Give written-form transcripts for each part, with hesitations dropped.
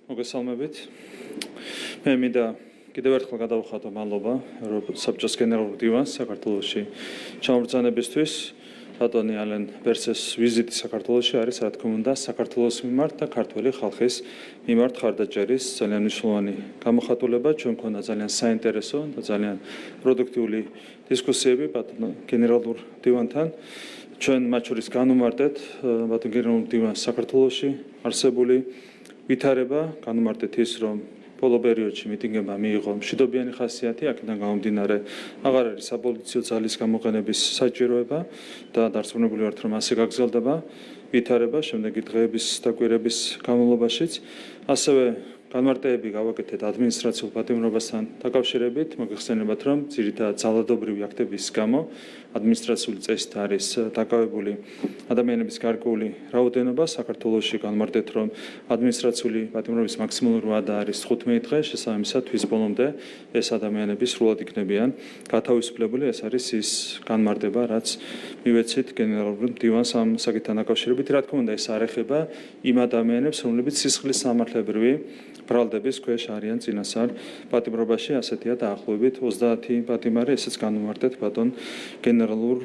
მოგესალმებით. მე მინდა კიდევ ერთხელ გადავხატო მადლობა საბჭოს გენერალურ დივანს საქართველოში ჩამობრძანებისთვის. ბატონი ალენ ბერსეს ვიზიტი საქართველოში არის, რა თქმა უნდა, საქართველოს მიმართ და ქართველი ხალხის მიმართ ხარდაჭერის ძალიან მნიშვნელოვანი გამოხატულება. ჩვენ მქონდა ძალიან საინტერესო და ძალიან პროდუქტიული დისკუსიები ბატონ გენერალურ დივანთან. ჩვენ მათ შორის განუმარტეთ ბატონ გენერალურ დივანს საქართველოში არსებული ვითარება, განუმარტეთ ის, რომ ბოლო პერიოდში მიტინგებმა მიიღო მშვიდობიანი ხასიათი, აქედან გამომდინარე აღარ არის საპოლიციო ძალის გამოყენების საჭიროება და დარწმუნებული ვართ, რომ ასე გაგრძელდება ვითარება შემდეგი დღეების და კვირების განმავლობაშიც. ასევე განმარტებები გავაკეთეთ ადმინისტრაციულ პატიმრობასთან დაკავშირებით, მოგეხსენებათ, რომ ძირითადად ძალადობრივი აქტების გამო ადმინისტრაციული წესით არის დაკავებული ადამიანების გარკვეული რაოდენობა. საქართველოში განმარტეთ, რომ ადმინისტრაციული პატიმრობის მაქსიმალური ვადა არის 15 დღე, შესაბამისად თვის ბოლომდე ეს ადამიანები სრულად იქნებიან გათავისუფლებული. ეს არის ის განმარტება, რაც მივეცით გენერალურ დივანს ამ საკითხთან დაკავშირებით. რა თქმა უნდა, ეს არ ეხება იმ ადამიანებს, რომლებიც სისხლის სამართლებრივი ბრალდების ქვეშ არიან წინასწარ პატიმრობაში, ასეთია დაახლოებით 30 პატიმარი, ესეც განუმარტეთ ბატონ გენერალურ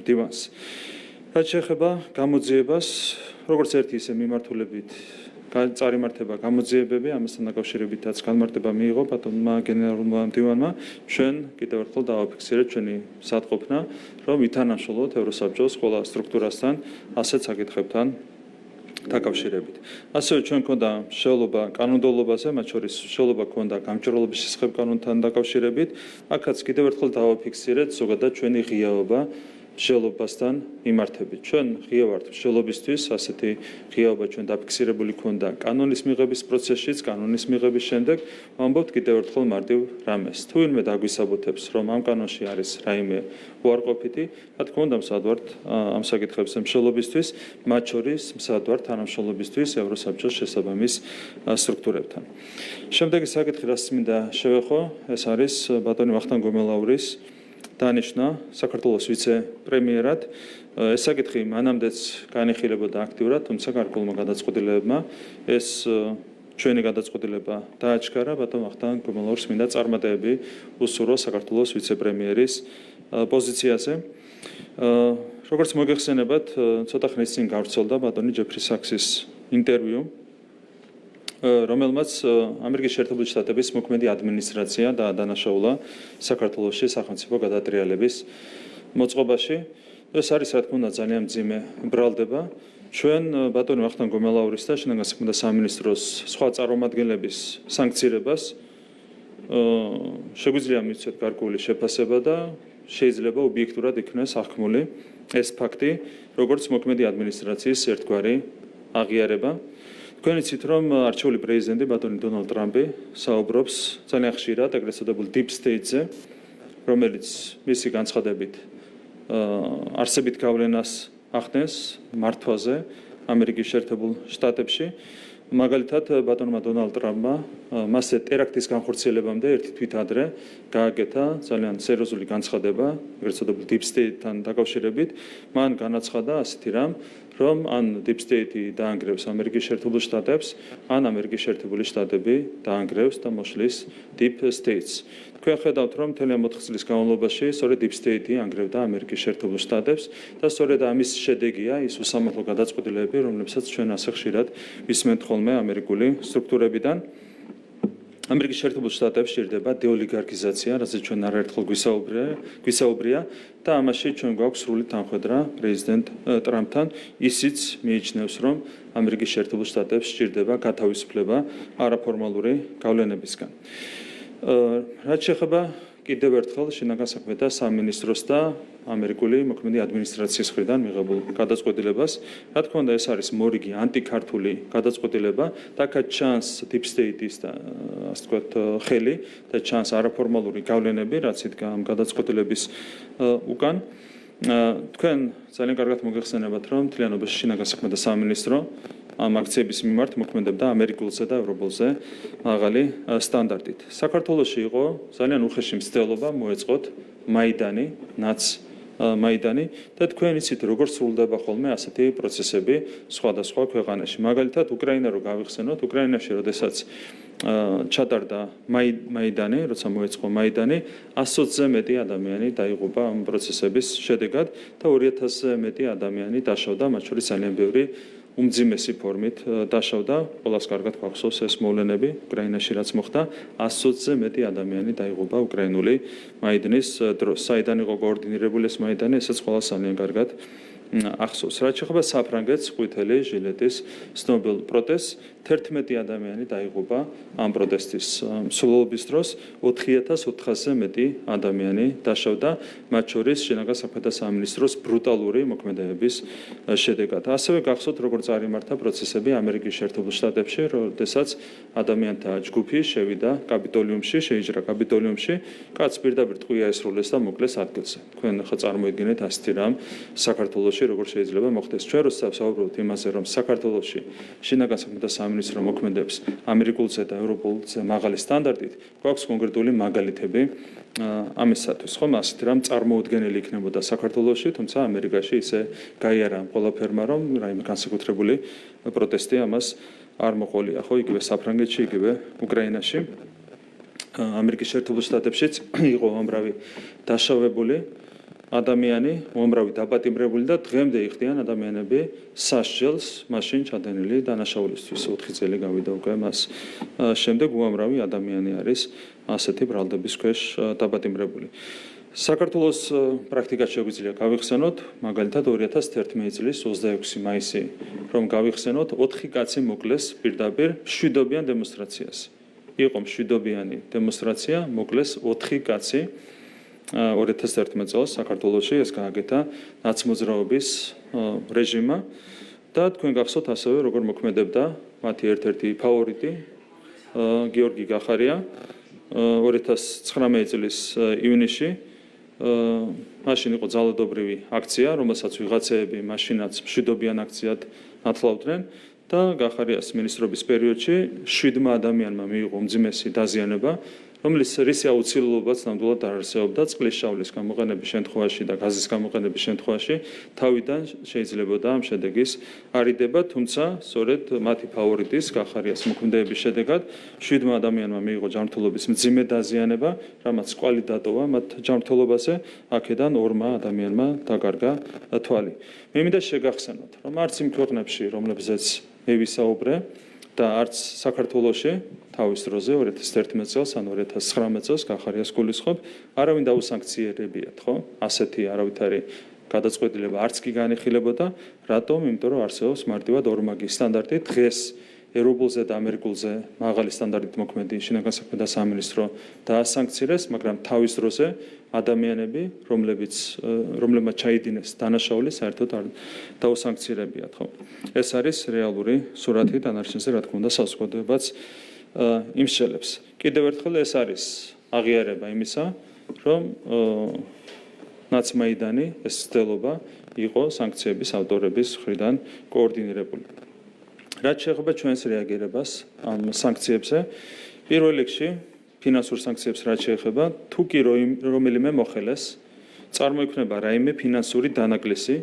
დივანს. რაც შეეხება გამოძიებას, როგორც ერთი ისე მიმართულებით წარიმართება გამოძიებები, ამასთან დაკავშირებითაც განმარტება მიიღო ბატონმა გენერალურმა დივანმა. ჩვენ კიდევ ერთხელ დავაფიქსირეთ ჩვენი სათყოფნა, რომ ვითანამშრომლოთ ევროსაბჭოს ყველა სტრუქტურასთან ასეთ საკითხებთან დაკავშირებით. ასევე ჩვენ მქონდა შევლობა კანონმდებლობაზე, მათ შორის შევლობა ჰქონდა გამჭვირვალობის შესახებ კანონთან დაკავშირებით. აქაც კიდევ ერთხელ დავაფიქსირეთ ზოგადად ჩვენი ღიაობა შევლობასთან მიმართებით. ჩვენ ღია ვართ შევლობისთვის, ასეთი ღიაობა ჩვენ დაფიქსირებული ჰქონდა კანონის მიღების პროცესშიც, კანონის მიღების შემდეგ ვამბობთ კიდევ ერთხელ მარტივ რამეს. თუ ვინმე დაგვისაბუთებს, რომ ამ კანონში არის რაიმე უარყოფითი, რა თქმა უნდა, მსად ვართ ამ საკითხებზე მსჯელობისთვის, მათ შორის მსად ვართ თანამშრომლობისთვის ევროსაბჭოს შესაბამის სტრუქტურებთან. შემდეგი საკითხი, რაც მინდა შევეხო, ეს არის ბატონი ვახტანგ გომელაურის დანიშნა საქართველოს ვიცე-პრემიერად. ეს საკითხი მანამდეც განიხილებოდა აქტიურად, თუმცა გარკვეულმა გადაწყვეტილებებმა ეს ჩვენი გადაწყვეტილება დააჩქარა. ბატონ ვახტანგ გომელაურს მინდა წარმატებები უსურვო საქართველოს ვიცე-პრემიერის პოზიციაზე. როგორც მოგეხსენებათ, ცოტა ხნის წინ გავრცელდა ბატონი ჯეფრი საქსის ინტერვიუ, რომელმაც ამერიკის შეერთებული შტატების მოქმედი ადმინისტრაცია დაადანაშაულა საქართველოში სახელმწიფო გადატრიალების მოწყობაში. ეს არის, რა თქმა უნდა, ძალიან მძიმე ბრალდება. ჩვენ ბატონი ვახტანგ გომელაურის და შინაგან საქმეთა სამინისტროს სხვა წარმომადგენლების სანქცირებას შეგვიძლია მივცეთ გარკვეული შეფასება და შეიძლება ობიექტურად იქნეს აღქმული ეს ფაქტი, როგორც მოქმედი ადმინისტრაციის ერთგვარი აღიარება. თქვენ იცით, რომ არჩეული პრეზიდენტი ბატონი დონალდ ტრამპი საუბრობს ძალიან ხშირად ეგრეთ წოდებულ deep state-ზე, რომელიც მისი განცხადებით არსებით გავლენას ახდენს მართვაზე ამერიკის შეერთებულ შტატებში. მაგალითად, ბატონმა დონალდ ტრამპმა მასზე ტერაქტის განხორციელებამდე ერთი თვით ადრე გააკეთა ძალიან სერიოზული განცხადება ეგრეთ წოდებულ deep state-თან დაკავშირებით. მან განაცხადა ასეთი რამ, რომ ან deep state-ი დაანგრევს ამერიკის შეერთებულ შტატებს, ან ამერიკის შეერთებული შტატები დაანგრევს და მოშლის deep states. თქვენ ხედავთ, რომ მთელი 4 წლის განმავლობაში სწორედ deep state-ი ანგრევდა ამერიკის შეერთებულ შტატებს და სწორედ ამის შედეგია ის უსამართლო გადაწყვეტილებები, რომლებსაც ჩვენ ასე ხშირად ვისმენთ ხოლმე ამერიკული სტრუქტურებიდან. ამერიკის შეერთებულ შტატებში ჭირდება დეოლიგარქიზაცია, რასაც ჩვენ არაერთხელ გვისაუბრია და ამაში ჩვენ გვაქვს სრული თანხმედრა პრეზიდენტ ტრამპთან. ისიც მიიჩნევს, რომ ამერიკის შეერთებულ შტატებს ჭირდება გათავისუფლება არაფორმალური გავლენებისგან. რაც შეეხება კიდევ ერთხელ შინაგან საქმეთა სამინისტროს და ამერიკული მოქმედი ადმინისტრაციის მხრიდან მიღებულ გადაწყვეტილებას, რა თქმა უნდა, ეს არის მორიგი ანტიქართული გადაწყვეტილება და აქაც ჩანს deep state-ის და ასე ვთქვათ ხელი და ჩანს არაფორმალური გავლენები, რაც იდგა ამ გადაწყვეტილების უკან. თქვენ ძალიან კარგად მოგეხსენებათ, რომ მთლიანობაში შინაგან საქმეთა სამინისტრო ამ აქციების მიმართ მოქმედებდა ამერიკულზე და ევროპულზე მაღალი სტანდარტით. საქართველოში იყო ძალიან უხეში მცდელობა მოეწყოთ მაიდანი, ნაც მაიდანი და თქვენ იცით როგორ სრულდება ხოლმე ასეთი პროცესები სხვადასხვა ქვეყანაში. მაგალითად, უკრაინა რო გავიხსენოთ, უკრაინაში როდესაც ჩატარდა მაიდანი, როცა მოეწყო მაიდანი, 120-ზე მეტი ადამიანი დაიღუპა ამ პროცესების შედეგად და 2000-ზე მეტი ადამიანი დაშავდა, მათ შორის ძალიან ბევრი უმძიმესი ფორმით დაშავდა, ყველას კარგად გვახსოვს ეს მოვლენები უკრაინაში რაც მოხდა, 120-ზე მეტი ადამიანი დაიღუპა უკრაინული მაიდნის დროს. საიდან იყო კოორდინირებული ეს მაიდანი, ესაც ყველას ძალიან კარგად ახსოვს. რაც შეეხება საფრანგეთს, ყვითელი ჟილეტის ცნობილ პროტესტს, 11 ადამიანი დაიღუპა ამ პროტესტის მსვლელობის დროს, 4400-ზე მეტი ადამიანი დაშავდა, მათ შორის შინაგან საქმეთა სამინისტროს ბრუტალური მოქმედებების შედეგად. ასევე გახსოვთ, როგორ წარიმართა პროცესები ამერიკის შეერთებულ შტატებში, როდესაც ადამიანთა ჯგუფი შევიდა კაპიტოლიუმში, შეიჯრა კაპიტოლიუმში, კაც პირდაპირ ტყვია ესრულეს და მოკლეს ადგილზე. თქვენ ხა წარმოიდგინეთ ასეთი რამ საქართველოში როგორ შეიძლება მოხდეს. ჩვენ როცა ვსაუბრობთ იმაზე, რომ საქართველოში შინაგან საქმეთა სამინისტრო მოქმედებს ამერიკულზე და ევროპულზე მაღალი სტანდარტით, გვაქვს კონკრეტული მაგალითები ამისათვის, ხომ ასეთი რამ წარმოუდგენელი იქნებოდა საქართველოში, თუმცა ამერიკაში ისე გაიარა ყველაფერმა, რომ რაიმე განსაკუთრებული პროტესტი ამას არ მოყოლია, ხო, იგივე საფრანგეთში, იგივე უკრაინაში. ამერიკის შეერთებულ შტატებშიც იყო უამრავი დაშავებული ადამიანი, უამრავი დაპატიმრებული და დღემდე იხდიან ადამიანები სასჯელს მაშინ ჩადენილი დანაშაულისთვის. 4 წელი გავიდა უკვე მას შემდეგ უამრავი ადამიანი არის ასეთი ბრალდების ქვეშ დაპატიმრებული. საქართველოს პრაქტიკად შეგვიძლია გავიხსენოთ, მაგალითად 2011 წლის 26 მაისი, რომ გავიხსენოთ 4 კაცი მოკლეს პირდაპირ მშვიდობიან დემონსტრაციას. იყო მშვიდობიანი დემონსტრაცია, მოკლეს 4 კაცი 2011 წელს საქართველოში ეს გააკეთა ნაცმოძრაობის რეჟიმმა და თქვენ გახსოვთ ასევე როგორ მოქმედებდა მათი ერთ-ერთი ფავორიტი გიორგი გახარია 2019 წლის ივნისში მაშინ იყო ძალადობრივი აქცია, რომელსაც ვიღაცეები მაშინაც მშვიდობიან აქციად ათლავდნენ და გახარიას მინისტრობის პერიოდში 7 ადამიანმა მიიღო უმძიმესი დაზიანება, რომლის რისი აუცილებლობაც ნამდვილად არ არსებობდა წყლის შავლის გამოყენების შემთხვევაში და გაზის გამოყენების შემთხვევაში თავიდან შეიძლებოდა ამ შედეგის არიდება, თუმცა სწორედ მათი ფავორიტის გახარიას მოქმედების შედეგად 7 ადამიანმა მიიღო ჯანმრთელობის მძიმე დაზიანება, რამაც კვალი დატოვა მათ ჯანმრთელობაზე, აქედან 2 ადამიანმა დაკარგა თვალი. მე მინდა შეგახსენოთ, რომ არც იმ ქვეყნებში, რომლებზეც მე ვისაუბრე და არც საქართველოში თავის დროზე 2011 წელს ან 2019 წელს გახარიას გულისხმობ, არავინ დაუსანქციერებიათ, ხო? ასეთი არავითარი გადაწყვეტილება არც კი განიხილებოდა, რატომ? იმიტომ რომ არსებობს მარტივად ორმაგი სტანდარტი. დღეს ევროპულზე და ამერიკულზე მაღალი სტანდარტით მოქმედი შინაგან საქმეთა სამინისტრო დაასანქცირეს, მაგრამ თავის დროზე ადამიანები, რომლებმაც ჩაიდინეს დანაშაული, საერთოდ არ დაუსანქცირებიათ, ხო? ეს არის რეალური სურათი, დანარჩენზე რა თქმა უნდა საზოგადოებაც იმსჯელებს. კიდევ ერთხელ ეს არის აღიარება იმისა, რომ ნაცმაიდანი, ეს ცდელობა იყო სანქციების ავტორების მხრიდან კოორდინირებული. რაც შეეხება ჩვენს რეაგირებას ამ სანქციებზე, პირველ რიგში ფინანსურ სანქციებს რაც შეეხება, თუ კი რომელიმე მოხელეს წარმოიქმნება რაიმე ფინანსური დანაკლისი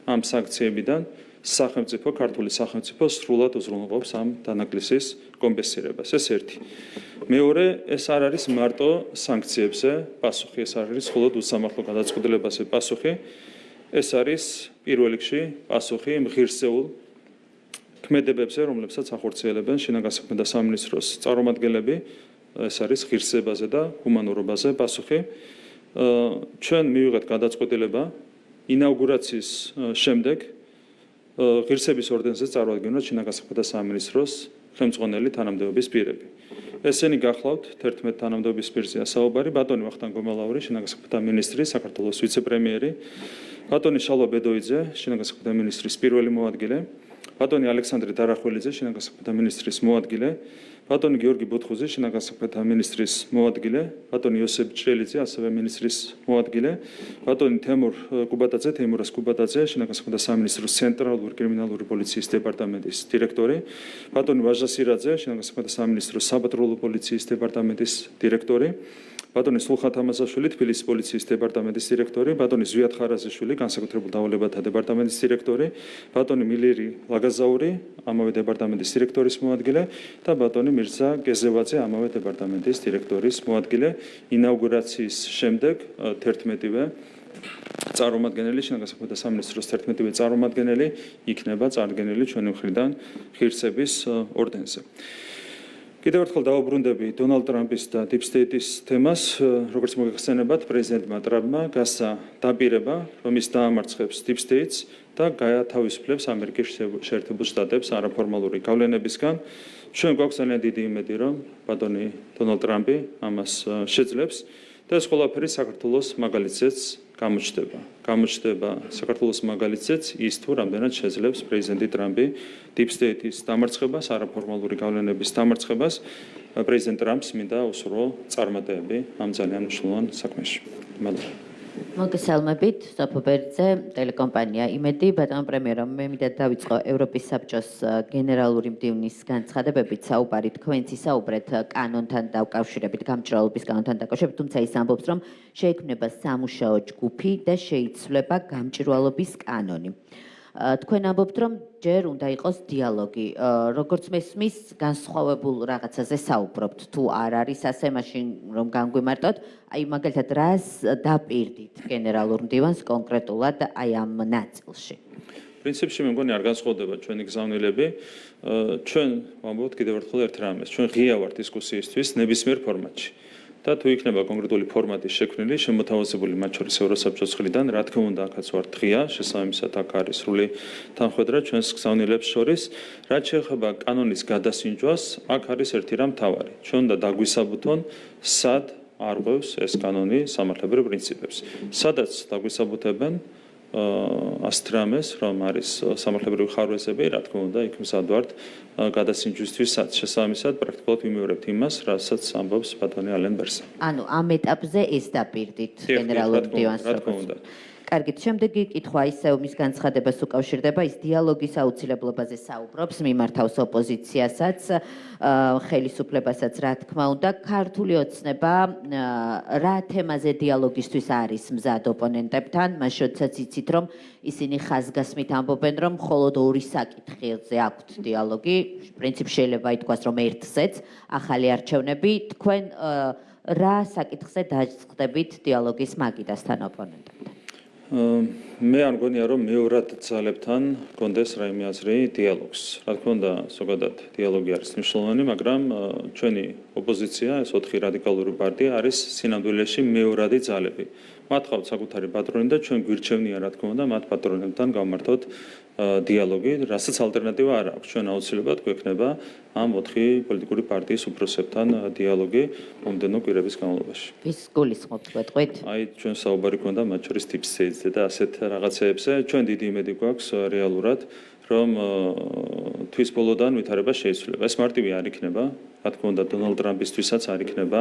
ამ სანქციებიდან, სახელმწიფო, ქართული სახელმწიფო სრულად უზრუნველყოფს ამ დანაკლისის კომპენსირებას. ეს ერთი. მეორე, ეს არ არის მარტო სანქციებზე პასუხი, ეს არ არის მხოლოდ უსამართლო გადაწყვეტილებაზე პასუხი, ეს არის პირველ რიგში პასუხი იმ ღირსეულ ქმედებებზე, რომლებსაც ახორციელებენ შინაგან საქმეთა სამინისტროს წარმომადგენლები, ეს არის ღირსებაზე და ჰუმანურობაზე პასუხი. ჩვენ მივიღეთ გადაწყვეტილება ინაუგურაციის შემდეგ ღირსების ორდენზე წარმოადგენთ შინაგან საქმეთა სამინისტროს ხელმძღვანელი თანამდებობის პირები. ესენი გახლავთ 11 თანამდებობის პირზეა საუბარი, ბატონი ვახტანგ გომალაური, შინაგან საქმეთა მინისტრი, საქართველოს ვიცე-პრემიერი, ბატონი შალვა ბედოიძე, შინაგან საქმეთა მინისტრის პირველი მოადგილე, ბატონი ალექსანდრე დარახველიძე, შინაგან საქმეთა მინისტრის მოადგილე, ბატონი გიორგი ბოთხუძე, შინაგან საქმეთა მინისტრის მოადგილე, ბატონი იოსებ ჭრელიძე, ასევე მინისტრის მოადგილე, ბატონი თეიმურაზ კუბატაძე, შინაგან საქმეთა სამინისტროს ცენტრალური კრიმინალური პოლიციის დეპარტამენტის დირექტორი, ბატონი ვაჟა სირაძე, შინაგან საქმეთა სამინისტროს საპატრულო პოლიციის დეპარტამენტის დირექტორი, ბატონი სულხან თამასაშვილი, თბილისის პოლიციის დეპარტამენტის დირექტორი, ბატონი ზვიად ხარაზიშვილი, განსაკუთრებულ დავალებათა დეპარტამენტის დირექტორი, ბატონი მილერი ლაგაზაური, ამავე დეპარტამენტის დირექტორის მოადგილე და ბატონი მირზა გეზევაძე, ამავე დეპარტამენტის დირექტორის მოადგილე. ინაუგურაციის შემდეგ 11-ვე წარმომადგენელი, შინაგან საქმეთა სამინისტროს 11-ვე წარმომადგენელი იქნება წარდგენილი ჩვენი მხრიდან ღირსების ორდენზე. კიდევ ერთხელ დავუბრუნდები დონალდ ტრამპის და დიპ სტეიტის თემას, როგორც მოგეხსენებათ, პრეზიდენტმა ტრამპმა გასცა დაპირება, რომ ის დაამარცხებს დიპ სტეიტს და გაათავისუფლებს ამერიკის შეერთებულ შტატებს არაფორმალური გავლენებისგან. ჩვენ გვაქვს ძალიან დიდი იმედი, რომ ბატონი დონალდ ტრამპი ამას შეძლებს და ეს ყველაფერი საქართველოს მაგალითზეც გამოჩნდება საქართველოს მაგალითზეც ის თუ რამდენად შეძლებს პრეზიდენტი ტრამპი დიპ სტეიტის დამარცხებას, არაფორმალური გავლენების დამარცხებას. პრეზიდენტ ტრამპს მინდა უსურვო წარმატებები ამ ძალიან მნიშვნელოვან საქმეში. მოგესალმებით, სოფო ბერძე, ტელეკომპანია იმედი, ბატონო პრემიერო, მე მინდა დავიწყო ევროპის საბჭოს გენერალური მდივნის განცხადებებით საუბარი, თქვენც ისაუბრეთ კანონთან დაკავშირებით, გამჭრალობის კანონთან დაკავშირებით, თუმცა ის ამბობს, რომ შეიქმნება სამუშაო ჯგუფი და შეიცვლება გამჭრალობის კანონი. თქვენ ამბობთ, რომ ჯერ უნდა იყოს დიალოგი. როგორც მესმის, განსხვავებულ რაღაცაზე საუბრობთ. თუ არ არის ასე, მაშინ რომ განგვიმარტოთ, აი მაგალითად რას დაპირდით გენერალურ მდივანს კონკრეტულად აი ამ ნაწილში? პრინციპში მე მგონი არ განსხვავდება ჩვენი გზავნილები. ჩვენ ვამბობთ კიდევ ერთხელ ერთ რამეს. ჩვენ ღია ვართ დისკუსიისთვის ნებისმიერ ფორმატში. და თუ იქნება კონკრეტული ფორმატი შექმნილი, შემოთავაზებული მათ შორის ევროსაბჭოს მხრიდან, რა თქმა უნდა, აქაც ვართ ღია, შესაბამისად აქ არის სრული თანხმედრა ჩვენს გზავნილებს შორის. რაც შეეხება კანონის გადასინჯვას, აქ არის ერთი რამ მთავარი. ჩვენ უნდა დაგვისაბუთონ, სად არღვევს ეს კანონი სამართლებრივ პრინციპებს. სადაც დაგვისაბუთებენ ასეთ რამეს, რომ არის სამართლებრივი ხარვეზები, რა თქმა უნდა, იქ მზად ვართ გადასინჯვისთვისაც. შესაბამისად, პრაქტიკულად ვიმეორებთ იმას, რასაც ამბობს ბატონი ალენ ბერსა. ანუ ამ ეტაპზე ეს დაპირდით გენერალურ მდივანს. რა თქმა უნდა. კარგით, შემდეგი კითხვა ისევ მის განცხადებას უკავშირდება, ის დიალოგის აუცილებლობაზე საუბრობს, მიმართავს ოპოზიციასაც, ხელისუფლებასაც, რა თქმა უნდა, ქართული ოცნება რა თემაზე დიალოგისთვის არის მზად ოპონენტებთან, მას შორისაც იცით, რომ ისინი ხაზგასმით ამბობენ, რომ მხოლოდ ორი საკითხზე აქვთ დიალოგი, პრინციპში შეიძლება ითქვას, რომ ერთზეც, ახალი არჩევნები, თქვენ რა საკითხზე დაწყდებით დიალოგის მაგიდასთან ოპონენტებთან? მე არ მგონია რომ მეორად ძალებთან გქონდეს რაიმე აზრი დიალოგს. რა თქმა უნდა, ზოგადად დიალოგი არის მნიშვნელოვანი, მაგრამ ჩვენი ოპოზიცია, ეს 4 რადიკალური პარტია არის სინამდვილეში მეორადი ძალები. მათ ყავთ საკუთარი პატრონი და ჩვენ გვირჩევნია, რა თქმა უნდა, მათ პატრონებთან გავმართოთ დიალოგი, რასაც ალტერნატივა არ აქვს. ჩვენ აუცილებლად გვექნება ამ 4 პოლიტიკური პარტიის უფროსებთან დიალოგი მომდენო კვირების განმავლობაში. ვის გულისხმობთ ვეტყვით? აი, ჩვენ საუბარი ქონდა მათ შორის დიპ სტეიტზე და ასეთ რაღაცეებზე. ჩვენ დიდი იმედი გვაქვს რეალურად, რომ თვის ბოლოდან ვითარება შეიცვლება. ეს მარტივი არ იქნება, რა თქმა უნდა, დონალდ ტრამპისთვისაც არ იქნება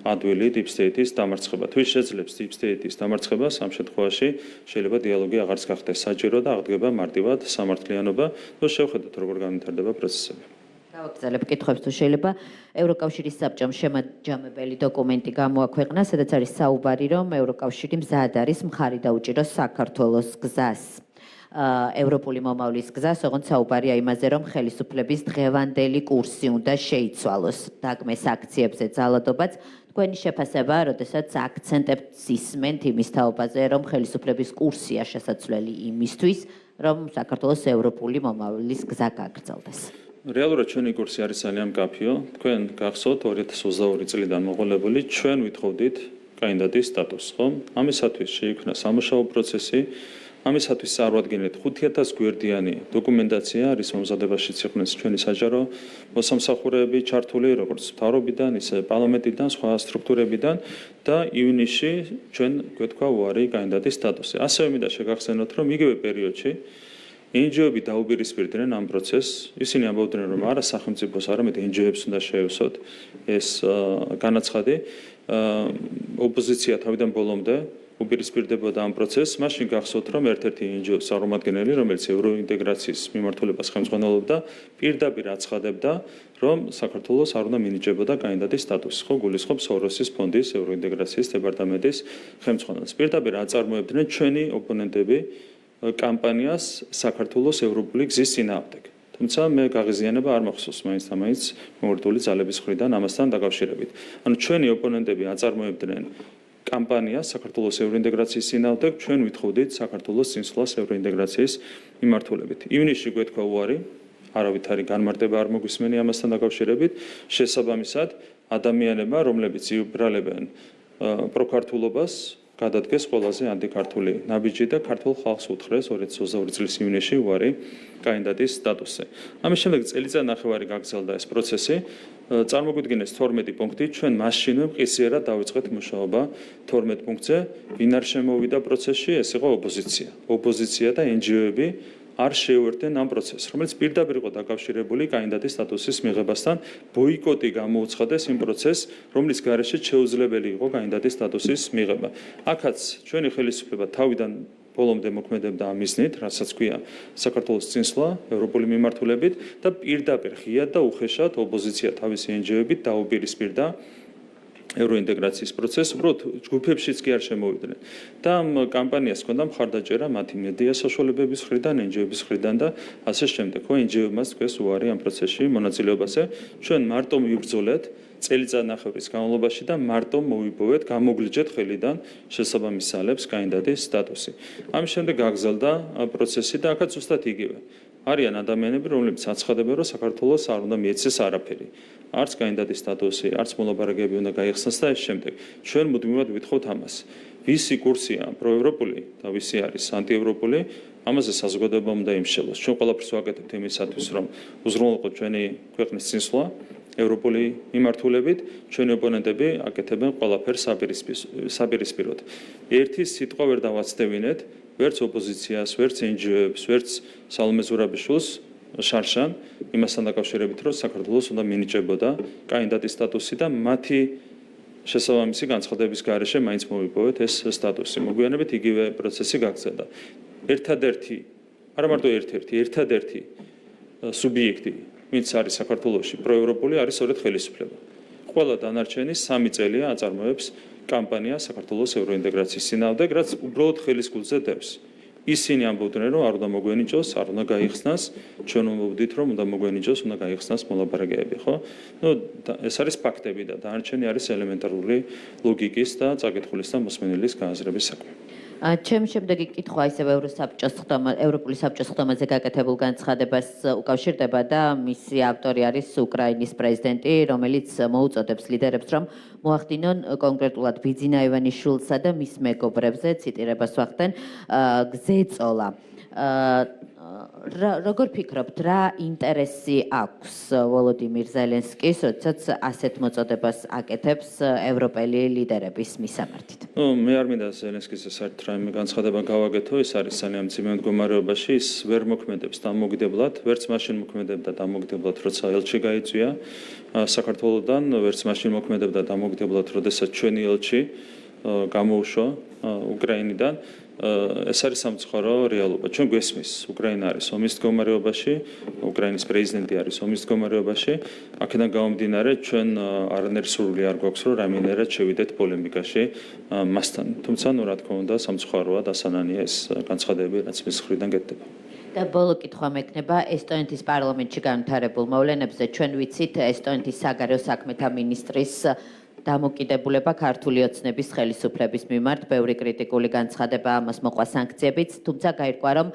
ადვილი დიპ სტეიტის დამარცხება. თუ შეძლებს დიპ სტეიტის დამარცხებას, ამ შემთხვევაში შეიძლება დიალოგი აღარც გახდეს საჭირო და აღდგება მარტივად სამართლიანობა. ნუ შევხედოთ, როგორ განვითარდება პროცესები. გავაგრძელებ კითხვებს თუ შეიძლება. ევროკავშირის საბჭომ შემაჯამებელი დოკუმენტი გამოაქვეყნა, სადაც არის საუბარი, რომ ევროკავშირი მზად არის მხარი დაუჭიროს საქართველოს გზას. ევროპული მომავლის გზას, ოღონდ საუბარია იმაზე, რომ ხელისუფლების დღევანდელი კურსი უნდა შეიცვალოს. დაგმეს აქციებზე ძალადობაც. თქვენი შეფასება, როდესაც აქცენტებს ისმენთ იმის თაობაზე, რომ ხელისუფლების კურსია შესაძლებელი იმისთვის, რომ საქართველოს ევროპული მომავლის გზა გაგრძელდეს. რეალურად ჩვენი კურსი არის ძალიან მკაფიო. თქვენ გახსოვთ 2022 წლიდან მოყოლებული ჩვენ ვითხოვდით კანდიდატის სტატუსს, ხო? ამისათვის შეიქმნა სამუშაო პროცესი. ამისათვის წარვადგენთ 5000 გვერდიანი დოკუმენტაცია, რის მომზადებაშიც იყვნენ ჩვენი საჯარო მოსამსახურეები ჩართული, როგორც მთავრობიდან, ისე პარლამენტიდან, სხვა სტრუქტურებიდან და ივნისში ჩვენ გვეთქვა უარი კანდიდატის სტატუსი. ასევე მინდა შეგახსენოთ, რომ იგივე პერიოდში NGO-ები დაუპირისპირდნენ ამ პროცესს. ისინი ამბობდნენ, რომ არა სახელმწიფოს, არამედ NGO-ებს უნდა შეევსოთ ეს განაცხადი. ოპოზიცია თავიდან ბოლომდე უპირისპირდებოდა ამ პროცესს, მაშინ გახსოვთ, რომ ერთ-ერთი NGO-ს წარმომადგენელი, რომელიც ევროინტეგრაციის მიმართულებას ხელმძღვანელობდა, პირდაპირ აცხადებდა, რომ საქართველოს არ უნდა მინიჭებოდა კანდიდატის სტატუსი. ხო, გულისხმობს სოროსის ფონდის ევროინტეგრაციის დეპარტამენტის ხელმძღვანელს. პირდაპირ აწარმოებდნენ ჩვენი ოპონენტები კამპანიას საქართველოს ევროპული გზის წინააღმდეგ. თუმცა მე გაღიზიანება არ მახსოვს მაინც მომრტული ძალების მხრიდან ამასთან დაკავშირებით. ანუ ჩვენი ოპონენტები აწარმოებდნენ კამპანიას საქართველოს ევროინტეგრაციის წინააღმდეგ, ჩვენ ვითხოვდით საქართველოს წინსვლას ევროინტეგრაციის მიმართულებით. ივნისში გვეთქვა უარი, არავითარი განმარტება არ მოგვისმენი ამასთან დაკავშირებით, შესაბამისად ადამიანებმა, რომლებიც იუბრალებენ პროქართულობას, გადადგეს ყველაზე ანტიქართული ნაბიჯი და ქართულ ხალხს უთხრეს 2022 წლის ივნისში უარი კანდიდატის სტატუსზე. ამის შემდეგ წელიწადნახევარი გაგრძელდა ეს პროცესი. წარმოგვიდგინეს 12 პუნქტი, ჩვენ მასშინვე მყისიერად დავიწყეთ მუშაობა 12 პუნქტზე. ვინ არ შემოვიდა პროცესში, ეს იყო ოპოზიცია. ოპოზიცია და NGO-ები არ შეუერთდნენ ამ პროცესს, რომელიც პირდაპირ იყო დაკავშირებული კანდიდატის სტატუსის მიღებასთან, ბოიკოტი გამოუცხადეს იმ პროცესს, რომლის გარეშე შეუძლებელი იყო კანდიდატის სტატუსის მიღება. აქაც ჩვენი ხელისუფლება თავიდან ბოლომდე მოქმედებდა ამ მიზნით, რასაც ქვია საქართველოს წინსვლა ევროპული მიმართულებით და პირდაპირ ღიად და უხეშად ოპოზიცია თავისი NGO-ებით დაუპირისპირდა ევროინტეგრაციის პროცესს, უბრალოდ ჯგუფებშიც კი არ შემოვიდნენ. და ამ კამპანიას ჰქონდა მხარდაჭერა მათი მედია საშუალებების მხრიდან, NGO-ების მხრიდან და ასე შემდეგ. ხო, NGO-მას თქვეს უარი ამ პროცესში მონაწილეობაზე. ჩვენ მარტო მივბრძოლეთ წელიწადნახევრის განმავლობაში და მარტო მოვიპოვეთ, გამოგვლიჯეთ ხელიდან შესაბამის ძალებს კანდიდატის სტატუსი. ამის შემდეგ გაგრძელდა პროცესი და აქაც ზუსტად იგივე. არიან ადამიანები, რომლებიც აცხადებენ, რომ საქართველოს არ უნდა მიეცეს არაფერი. არც კანდიდატის სტატუსი, არც მოლაპარაკებები უნდა გაიხსნას და ეს შემდეგ. ჩვენ მუდმივად ვითხოვთ ამას. ვისი კურსია პროევროპული და ვისი არის ანტიევროპული, ამაზე საზოგადოება უნდა იმშელოს. ჩვენ ყველაფერს ვაკეთებთ იმისათვის, რომ უზრუნველყოთ ჩვენი ქვეყნის წინსვლა ევროპული მიმართულებით, ჩვენი ოპონენტები აკეთებენ ყველაფერს საპირისპიროდ. ერთი სიტყვა ვერ დავაცდევინეთ, ვერც ოპოზიციას, ვერც NGO-ებს, ვერც სალომე ზურაბიშვილს შარშან იმასთან დაკავშირებით, რომ საქართველოს უნდა მინიჭებოდა კანდიდატის სტატუსი და მათი შესაბამისი განცხადების გარეშე მაინც მოვიპოვეთ ეს სტატუსი. მოგვიანებით იგივე პროცესი გაგრძელდა. ერთადერთი, არა მარტო ერთადერთი სუბიექტი, ვინც არის საქართველოში პროევროპული, არის სწორედ ხელისუფლება. ყველა დანარჩენი 3 წელია აწარმოებს კამპანია საქართველოს ევროინტეგრაციის წინააღმდეგ, რაც უბრალოდ ხელის გულზე დევს. ისინი ამბობდნენ, რომ არ უნდა მოგვენიჭოს, არ უნდა გაიხსნას, ჩვენ ვმოვდით, რომ უნდა მოგვენიჭოს, უნდა გაიხსნას მოლაპარაკებები, ხო? ეს არის ფაქტები და დანარჩენი არის ელემენტარული ლოგიკის და წაკითხulis და მოსმენელის გააზრების საქმე. ჩემი შემდეგი კითხვა ისევ ევროპული საბჭოს ხდომაზე გაკეთებულ განცხადებას უკავშირდება და მისი ავტორი არის უკრაინის პრეზიდენტი, რომელიც მოუწოდებს ლიდერებს, რომ მოახდინონ კონკრეტულად ბიძინა ივანიშვილსა და მის მეგობრებზე, ციტირებას ვახდენ, გზეწოლა. როგორ ფიქრობთ, რა ინტერესი აქვს ვოლოდიმირ ზელენსკის, როდესაც ასეთ მოწოდებას აკეთებს ევროპელი ლიდერების მისამართით? მე არ მინდა ზელენსკის საერთოდ რაიმე განცხადება გავაკეთო, ის არის ძალიან მძიმე მდგომარეობაში, ის ვერ მოქმედებს დამოუკიდებლად, ვერც მაშინ მოქმედებდა დამოუკიდებლად, როცა ელჩი გაიწვია საქართველოსდან, ვერც მაშინ მოქმედებდა დამოუკიდებლად, როდესაც ჩვენი ელჩი გამოუშვა უკრაინიდან. ეს არის სამწუხარო რეალობა. ჩვენ გვესმის, უკრაინა არის ომის მდგომარეობაში, უკრაინის პრეზიდენტი არის ომის მდგომარეობაში. აქედან გამომდინარე, ჩვენ არანაირი სურვილი არ გვაქვს, რომ რამინერად შევიდეთ პოლემიკაში მასთან. თუმცა, რა თქმა უნდა, სამწუხაროა დასანანია ეს განცხადებები, რაც მის მხრიდან გეტდება. და ბოლო კითხვა მექნება ესტონეთის პარლამენტში განვითარებულ მოვლენებზე. ჩვენ ვიცით ესტონეთის საგარეო საქმეთა მინისტრის დამოკიდებულება ქართული ოცნების ხელისუფლების მიმართ, ბევრი კრიტიკული განცხადება ამას მოყვა სანქციებიც, თუმცა გაირკვა, რომ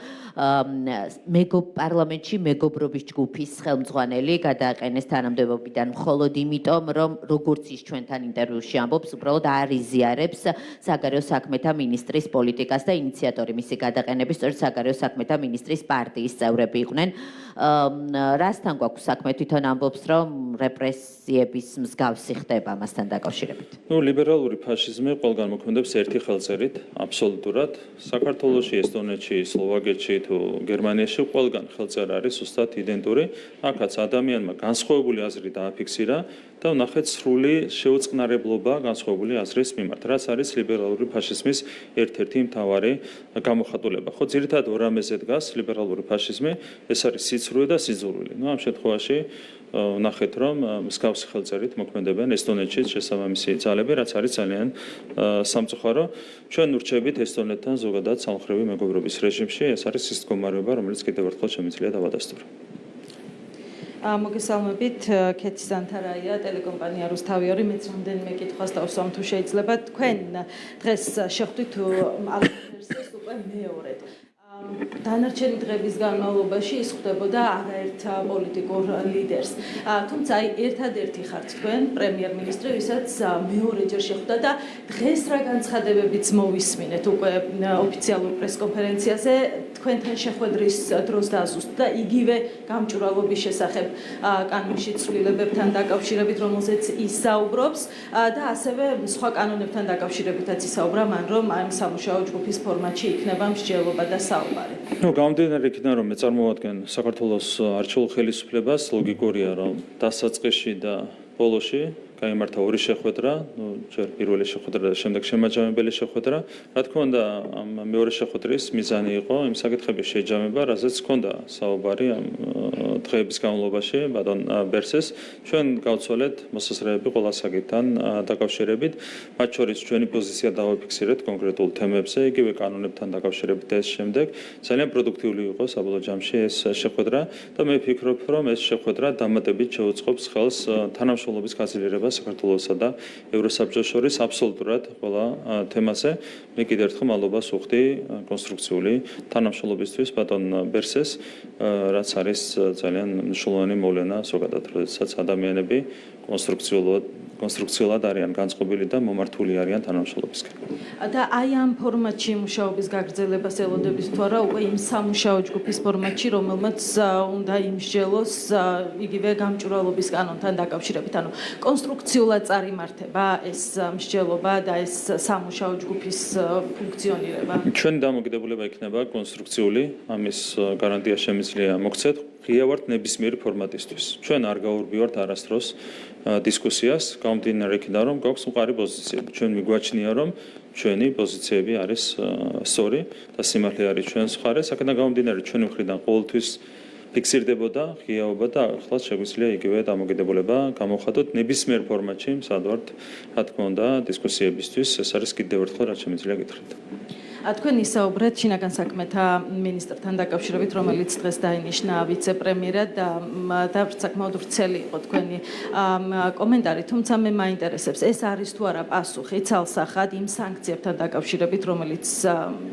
პარლამენტში მეგობრობის ჯგუფის ხელმძღვანელი გადააყენეს თანამდებობიდან მხოლოდ იმიტომ, რომ როგორც ის ჩვენთან ინტერვიუში ამბობს, უბრალოდ არ იზიარებს საგარეო საქმეთა მინისტრის პოლიტიკას და ინიციატორი მისი გადაყენების სწორედ საგარეო საქმეთა მინისტრის პარტიის წევრები იყვნენ. რასთან გვაქვს საქმე? თვითონ ამბობს, რომ რეპრესიების მსგავსი ხდება მასთან დაკავშირებით. ლიბერალური ფაშიზმი ყველგან მოქმედებს ერთი ხელწერით, აბსოლუტურად. საქართველოში, ესტონეთში, სლოვაკეთში თუ გერმანიაში ყველგან ხელწერ არის უბრალოდ იდენტური. აქაც ადამიანმა განსხვავებული აზრი დააფიქსირა და ვნახეთ სრული შეუწყნარებლობა განსხვავებული აზრის მიმართ, რაც არის ლიბერალური ფაშიზმის ერთ-ერთი მთავარი გამოხატულება. ხო, ძირითადად ორ რამეზე დგას ლიბერალური ფაშიზმი, ეს არის სიცრუე და სიძულვილი. ამ შემთხვევაში ვნახეთ, რომ მსგავსი ხელწერით მოქმედებენ ესტონეთში შესაბამისი ძალები, რაც არის ძალიან სამწუხარო. ჩვენ ვრჩებით ესტონეთთან ზოგადად სამხრივი მეგობრობის რეჟიმში, ეს არის ის მდგომარეობა, რომელიც კიდევ ერთხელ შემიძლია დავადასტურო. მოგესალმებით, ქეთი სანთარაია, ტელეკომპანია რუსთავი 2, მეც რამდენიმე კითხვას დავსვამ თუ შეიძლება. თქვენ დღეს შეხვდით ალფერსის უკვე მეორედ. დანარჩენი დღების განმავლობაში ის ხვდებოდა არაერთ პოლიტიკურ ლიდერს. თუმცა ერთადერთი ხართ თქვენ, პრემიერ-მინისტრი, ვისაც მეორეჯერ შეხვდა და დღეს რა განცხადებებიც მოვისმინეთ უკვე ოფიციალურ პრესკონფერენციაზე, თქვენთან შეხვედრის დროს დაზუსტ და იგივე გამჭვირვალობის შესახებ კანონში ცვლილებებთან დაკავშირებით, რომელზეც ისაუბრობს და ასევე სხვა კანონებთან დაკავშირებითაც ისაუბრა მან, რომ ამ სამუშაო ჯგუფის ფორმატში იქნება მსჯელობა და საუბარი. გამომდინარე იქიდან, რომ მე წარმოვადგენ საქართველოს არჩეულ ხელისუფლებას, ლოგიკურია, რომ დასაწყისში და ბოლოში გაიმართა ორი შეხვედრა, ჯერ პირველი შეხვედრა და შემდეგ შემაჯამებელი შეხვედრა. რა თქმა უნდა, ამ მეორე შეხვედრის მიზანი იყო იმ საკითხების შეჯამება, რაზეც ჰქონდა საუბარი ამ დღეების განმავლობაში ბატონ ბერსეს. ჩვენ გავცვალეთ მოსაზრებები ყველა საკითხთან დაკავშირებით, მათ შორის ჩვენი პოზიცია დავაფიქსირეთ კონკრეტულ თემებზე, იგივე კანონებთან დაკავშირებით და ეს შემდეგ. ძალიან პროდუქტიული იყო საბოლოო ჯამში ეს შეხვედრა და მე ვფიქრობ, რომ ეს შეხვედრა დამატებით შეუწყობს ხელს თანამშრომლობის გაზიარებას საქართველოსა და ევროსაბჭოს შორის აბსოლუტურად ყველა თემაზე. მე კიდევ ერთხელ მადლობას ვუხდი კონსტრუქციული თანამშრომლობისთვის ბატონ ბერსეს, რაც არის ძალიან მნიშვნელოვანი მოვლენა ზოგადად, როდესაც ადამიანები კონსტრუქციულად არიან განწყობილი და მომართული არიან თანამშრომლობისკენ. და აი ამ ფორმატში მუშაობის გაგრძელებას ელოდებით თუ არა უკვე იმ სამუშაო ჯგუფის ფორმატში, რომელმაც უნდა იმსჯელოს იგივე გამჭვირვალობის კანონთან დაკავშირებით. ანუ კონსტრუქციულად წარიმართება ეს მსჯელობა და ეს სამუშაო ჯგუფის ფუნქციონირება. ჩვენი დამოკიდებულება იქნება კონსტრუქციული, ამის გარანტია შემიძლია მოგცეთ. ღია ვართ ნებისმიერი ფორმატისთვის. ჩვენ არ გაურბივართ არასდროს დისკუსიას, გამომდინარე იქიდან, რომ გვაქვს მყარი პოზიციები. ჩვენ მიგვაჩნია, რომ ჩვენი პოზიციები არის სწორი და სიმართლე არის ჩვენს მხარეს. აქედან გამომდინარე, ჩვენი მხრიდან ყოველთვის ფიქსირდებოდა ღიაობა და ახლა შეგვიძლია იგივე დამოკიდებულება გამოვხატოთ ნებისმიერ ფორმატში, სად ვართ, რა თქმა უნდა, დისკუსიებისთვის. ეს არის კიდევ ერთხელ რაც შემიძლია გითხრათ. თქვენ ისაუბრეთ შინაგან საქმეთა მინისტრთან დაკავშირებით, რომელიც დღეს დაინიშნა ვიცე-პრემიერად და საკმაოდ ვრცელი იყო თქვენი კომენტარი, თუმცა მე მაინტერესებს, ეს არის თუ არა პასუხი ცალსახად იმ სანქციებთან დაკავშირებით, რომელიც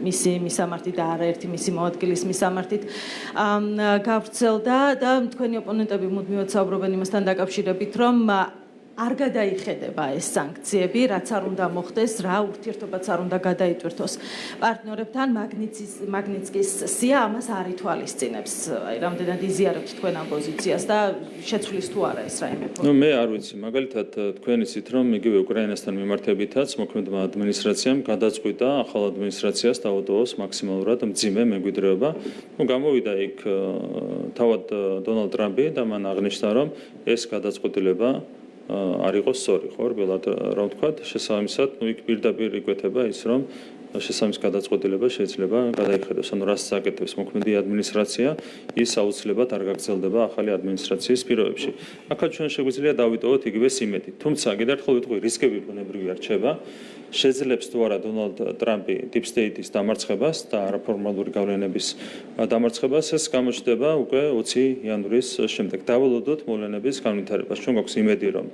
მისი მისამართით და არაერთი მისი მოადგილის მისამართით გავრცელდა და თქვენი ოპონენტები მუდმივად საუბრობენ იმასთან დაკავშირებით, რომ არ გადაიხედება ეს სანქციები, რაც არ უნდა მოხდეს, რა ურთიერთობაც არ უნდა გადაიტვირთოს პარტნიორებთან. მაგნიცკის სია ამას არ ითვალისწინებს. აი, რამდენად იზიარებთ თქვენ ამ პოზიციას და შეცვლის თუ არა ეს რაიმე. მე არ ვიცი, მაგალითად თქვენ იცით, რომ იგივე უკრაინასთან მიმართებითაც მოქმედმა ადმინისტრაციამ გადაწყვიტა ახალ ადმინისტრაციას დაუტოვოს მაქსიმალურად მძიმე მემკვიდრეობა. გამოვიდა იქ თავად დონალდ ტრამპი და მან აღნიშნა, რომ ეს გადაწყვეტილება არ იყო სწორი, ხო, რბილად რომ ვთქვათ, შესაბამისად, იქ პირდაპირ იკვეთება ის, რომ შესაბამის გადაწყვეტილება შეიძლება გადაიხედოს. ანუ რას საკეთებს მოქმედი ადმინისტრაცია, ის აუცილებლად არ გაგრძელდება ახალი ადმინისტრაციის პირობებში. აქაც ჩვენ შეგვიძლია დავიტოვოთ იგივე სიმეტი. თუმცა, კიდევ ერთხელ ვიტყვი, რისკები ბუნებრივია რჩება. შეძლებს თუ არა დონალდ ტრამპი დიპ სტეიტის დამარცხებას და არაფორმალური გავლენების დამარცხებას, ეს გამოჩნდება უკვე 20 იანვრის შემდეგ. დავალოდოთ მოვლენების განვითარებას. ჩვენ გვაქვს იმედი, რომ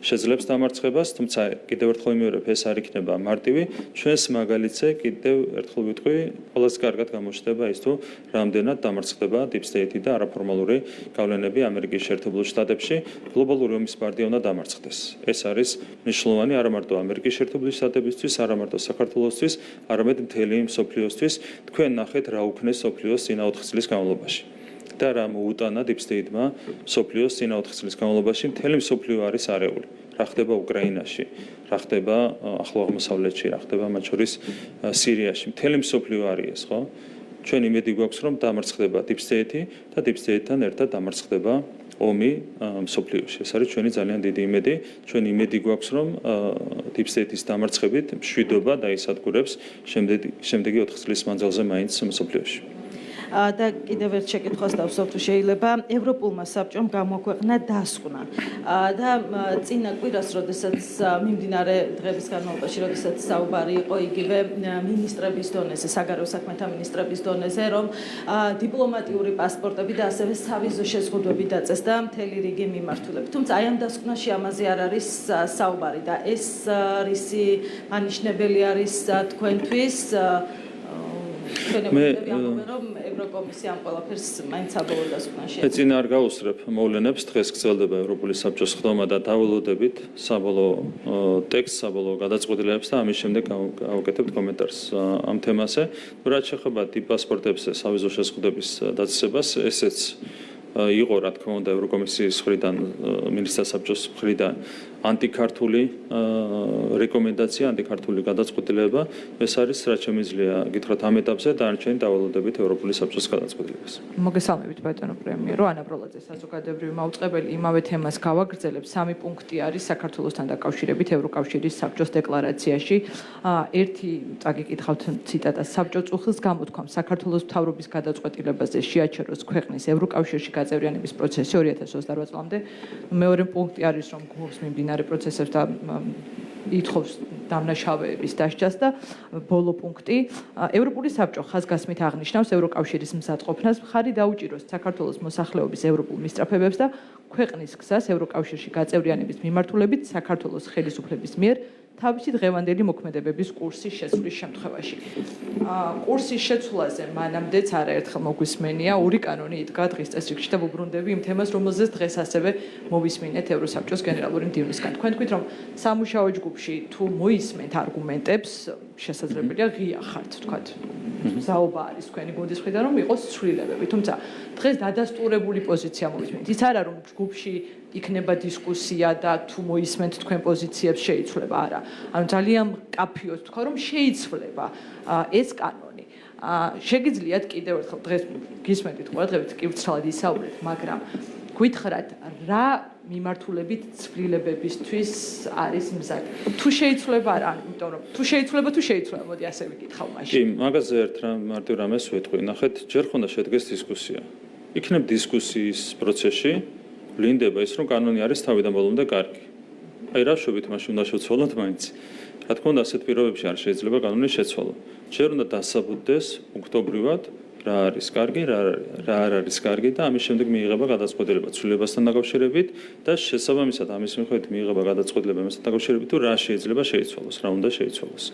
შეძლებს დამარცხებას, თუმცა კიდევ ერთხელ ვიმეორებ, ეს არ იქნება მარტივი. ჩვენს მაგალითზე კიდევ ერთხელ ვიტყვი, ყველაზე კარგად გამოჩნდება ის თუ რამდენად დამარცხდება დიპ სტეიტი და არაფორმალური გავლენები ამერიკის შეერთებულ შტატებში. გლობალური ომის პარტია უნდა დამარცხდეს. ეს არის მნიშვნელოვანი არა მარტო ამერიკის შეერთებული შტატებისთვის, არა მარტო საქართველოსთვის, არამედ მთელი მსოფლიოსთვის. თქვენ ნახეთ რა უქნეს მსოფლიოს წინა 4 წლის განმავლობაში. და რა მოუტანა Deep State-მა სოფლიოს წინა 4 წლის განმავლობაში მთელი სოფლიო არის არეული. რა ხდება უკრაინაში, რა ხდება ახლო აღმოსავლეთში, რა ხდება მათ შორის სირიაში. მთელი სოფლიო არის ეს, ხო? ჩვენ იმედი გვაქვს, რომ დამარცხდება Deep State-ი და Deep State-თან ერთად დამარცხდება ომი სოფლიოში. ეს არის ჩვენი ძალიან დიდი იმედი. ჩვენ იმედი გვაქვს, რომ Deep State-ის დამარცხებით მშვიდობა დაისადგურებს შემდეგი 4 წლის მანძილზე მაინც სოფლიოში. და კიდევ ერთ შეკითხვას დავსვამ თუ შეიძლება ევროპულმა საბჭომ გამოაქვეყნა დასკვნა და წინა კვირას როდესაც მიმდინარე დღების განმავლობაში როდესაც საუბარი იყო იგივე მინისტრების დონეზე საგარეო საქმეთა მინისტრების დონეზე რომ დიპლომატიური პასპორტები და ასევე სავიზო შეზღუდვები დაწესდა მთელი რიგი მიმართულებით თუმცა აი ამ დასკვნაში ამაზე არ არის საუბარი და ეს რისი მანიშნებელი არის თქვენთვის მე რომ ევროკომისია ამ ყველაფერს მაინც საბოლოო დასკვნაში ეწინა არ გაუსწრებ მოვლენებს დღეს გრძელდება ევროპული საბჭოს ხდომა და დავალოდებით საბოლოო ტექსტს საბოლოო გადაწყვეტილებებს და ამის შემდეგ გავუკეთებთ კომენტარს ამ თემაზე რაც შეეხება ტიპ პასპორტებზე სავიზო შეზღუდვების დაწესებას ესეც იყო რა თქმა უნდა ევროკომისიის მხრიდან მინისტრთა საბჭოს მხრიდან ანტიქართული რეკომენდაცია, ანტიქართული გადაწყვეტილება, ეს არის რაც შემიძლია გითხრათ ამ ეტაპზე დანარჩენი დავალოდებით ევროპული საბჭოს გადაწყვეტილებას. მოგესალმებით ბატონო პრემიერო, ანა ბროლაძე საზოგადოებრივი მაუწყებელი იმავე თემას გავაგრძელებ. 3 პუნქტი არის საქართველოსთან დაკავშირებით ევროკავშირის საბჭოს დეკლარაციაში. ერთი წაგიკითხავთ ციტატას საბჭო წუხილს გამოთქვამს საქართველოს მთავრობის გადაწყვეტილებაზე შეაჩეროს ქვეყნის ევროკავშირში გაწევრიანების პროცესი 2028 წლამდე. მეორე პუნქტი არის რომ გულს მიმდინარე პროცესებს და ითხოვს დამნაშავეების დასჯას და ბოლო პუნქტი ევროპული საბჭო ხაზგასმით აღნიშნავს ევროკავშირის მზადყოფნას მხარი დაუჭიროს საქართველოს მოსახლეობის ევროპულ მისწრაფებებს და ქვეყნის გზას ევროკავშირში გაწევრიანების მიმართულებით საქართველოს ხელისუფლების მიერ თავისი დღევანდელი მოქმედებების კურსის შეცვლის შემთხვევაში. კურსის შეცვლაზე მანამდეც არაერთხელ მოგვისმენია ორი კანონი იდგა დღის წესრიგში და ვუბრუნდები იმ თემას, რომელზეც დღეს ასევე მოვისმინეთ ევროსაბჭოს გენერალური მდივნისგან. თქვენ თქვით, რომ სამუშაო ჯგუფში თუ მოისმენთ არგუმენტებს, შესაძლებელია ღია ხართ, თქვათ. ზაობა არის თქვენი გუნდის მხრიდან, რომ იყოს ცვლილებები, თუმცა დღეს დადასტურებული პოზიცია მოვისმენთ. ის არა რომ ჯგუფში იქნება დისკუსია და თუ მოისმენთ თქვენ პოზიციებს შეიცვლება არა. ანუ ძალიან კაფიოდ თქვა რომ შეიცვლება ეს კანონი. შეგიძლიათ კიდევ ერთხელ დღეს გისმენთ ყველგან კივცრალად ისაუბრეთ, მაგრამ გითხრათ რა მიმართულებით ცვლილებებისთვის არის მზად. თუ შეიცვლება რა, იმიტომ რომ თუ შეიცვლება, მოდი ასე ვიკითხავ მაშინ. კი, მაგაზე ერთ მარტივ რამეს ვეთქვი. ნახეთ, ჯერ ხონდა შედგეს დისკუსია. იქნებ დისკუსიის პროცესში ვლინდება ის, რომ კანონი არის თავიდან ბოლომდე კარგი. აი რა შვებით მაშინ უნდა შევცვალოთ მაინც. რა თქმა უნდა, ასეთ პირობებში არ შეიძლება კანონის შეცვალა. ჯერ უნდა დასაბუთდეს პუნქტობრივად რა არის კარგი, რა არ არის კარგი და ამის შემდეგ მიიღება გადაწყვეტილება ცვლილებასთან დაკავშირებით და შესაბამისად ამის მიხედვით მიიღება გადაწყვეტილება იმასთან დაკავშირებით, თუ რა შეიძლება შეიცვალოს, რა უნდა შეიცვალოს.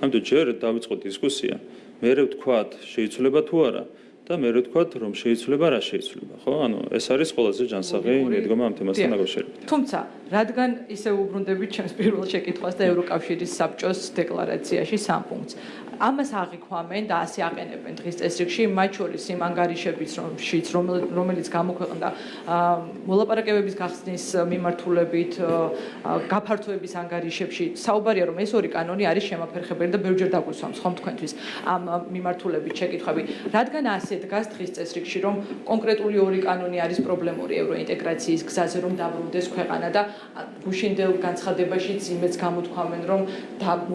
ამიტომ ჯერ დავიწყოთ დისკუსია, მერე ვთქვათ, შეიცვლება თუ არა და მერე ვთქვათ, რომ შეიცვლება, რა შეიცვლება, ხო? ანუ ეს არის ყველაზე ჯანსაღი მიდგომა ამ თემასთან დაკავშირებით. თუმცა, რადგან ისე უბრუნდებით ჩემს პირველ შეკითხვას და ევროკავშირის საბჭოს დეკლარაციაში 3 პუნქტს. ამას აღიქვამენ და ასე აყენებენ დღის წესრიგში, მათ შორის იმ ანგარიშებიც, რომელიც გამოქვეყნდა მოლაპარაკებების გახსნის მიმართულებით, გაფართოების ანგარიშებში. საუბარია, რომ ეს ორი კანონი არის შემაფერხებელი და ბევრჯერ დაგვისვამს ხომ თქვენთვის ამ მიმართულებით შეკითხვები. რადგან ასე დგას დღის წესრიგში, რომ კონკრეტული ორი კანონი არის პრობლემური ევროინტეგრაციის გზაზე, რომ დაბრუნდეს ქვეყანა და გუშინდელ განცხადებაშიც იმეც გამოთქვამენ, რომ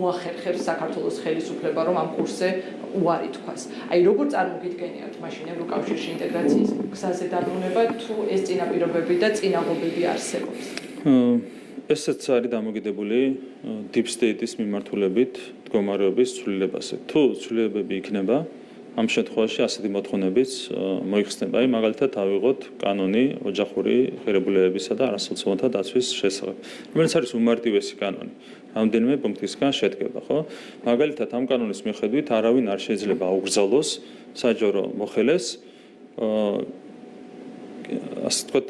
მოახერხებს საქართველოს ხელისუფლება რომ ამ კურსზე უარი თქვას. აი როგორ წარმოგიდგენიათ მაშინ ევროკავშირში ინტეგრაციის გზაზე დაბრუნება თუ ეს წინაპირობები და წინაღობები არსებობს? ესეც არის დამოკიდებული Deep State-ის მიმართულებით მდგომარეობის ცვლილებაზე. თუ ცვლილებები იქნება ამ შემთხვევაში ასეთი მოთხოვნებიც მოიხსნება. აი მაგალითად ავიღოთ კანონი ოჯახური ღირებულებებისა და არასოციალურთა დაცვის შესახებ, რომელიც არის უმარტივესი კანონი. რამდენიმე პუნქტისგან შედგება, ხო? მაგალითად ამ კანონის მიხედვით არავინ არ შეიძლება აუგრძალოს საჯარო მოხელეს ასე ვთქვათ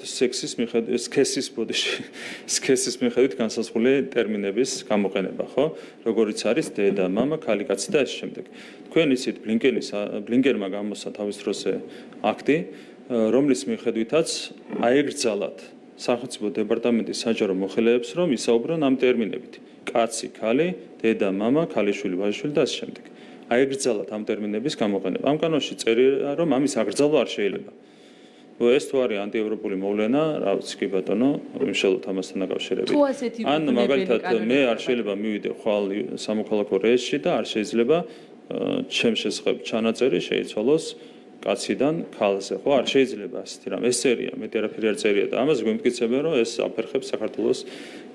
სქესის მიხედვით განსაზღვრული ტერმინების გამოყენება, ხო? როგორიც არის დედა, მამა, ქალი, კაცი და ეს შემდეგ. თქვენ იცით ბლინკენმა გამოსცა თავის დროზე აქტი, რომლის მიხედვითაც აეგრძალათ სახელმწიფო დეპარტამენტის საჯარო მოხელეებს, რომ ისაუბრონ ამ ტერმინებით. კაცი, ქალი, დედა, მამა, ქალიშვილი, ვაჟიშვილი და ასე შემდეგ. აეგრძალათ ამ ტერმინების გამოყენება. ამ კანონში წერია, რომ ამის აკრძალვა არ შეიძლება. ეს თუ არის ანტიევროპული მოვლენა, რა ვიცი კი ბატონო, იმშალოთ ამასთან დაკავშირებით. ან მაგალითად მე არ შეიძლება მივიდე ხვალ სამოქალაქო რეესტრში და არ შეიძლება ჩემს შესახებ ჩანაწერი შეიცვალოს კაციდან ქალზე, ხო? არ შეიძლება ასეთი რამ. ეს წერია, მეტი არაფერი არ წერია და ამას გვიმტკიცებენ, რომ ეს აფერხებს საქართველოს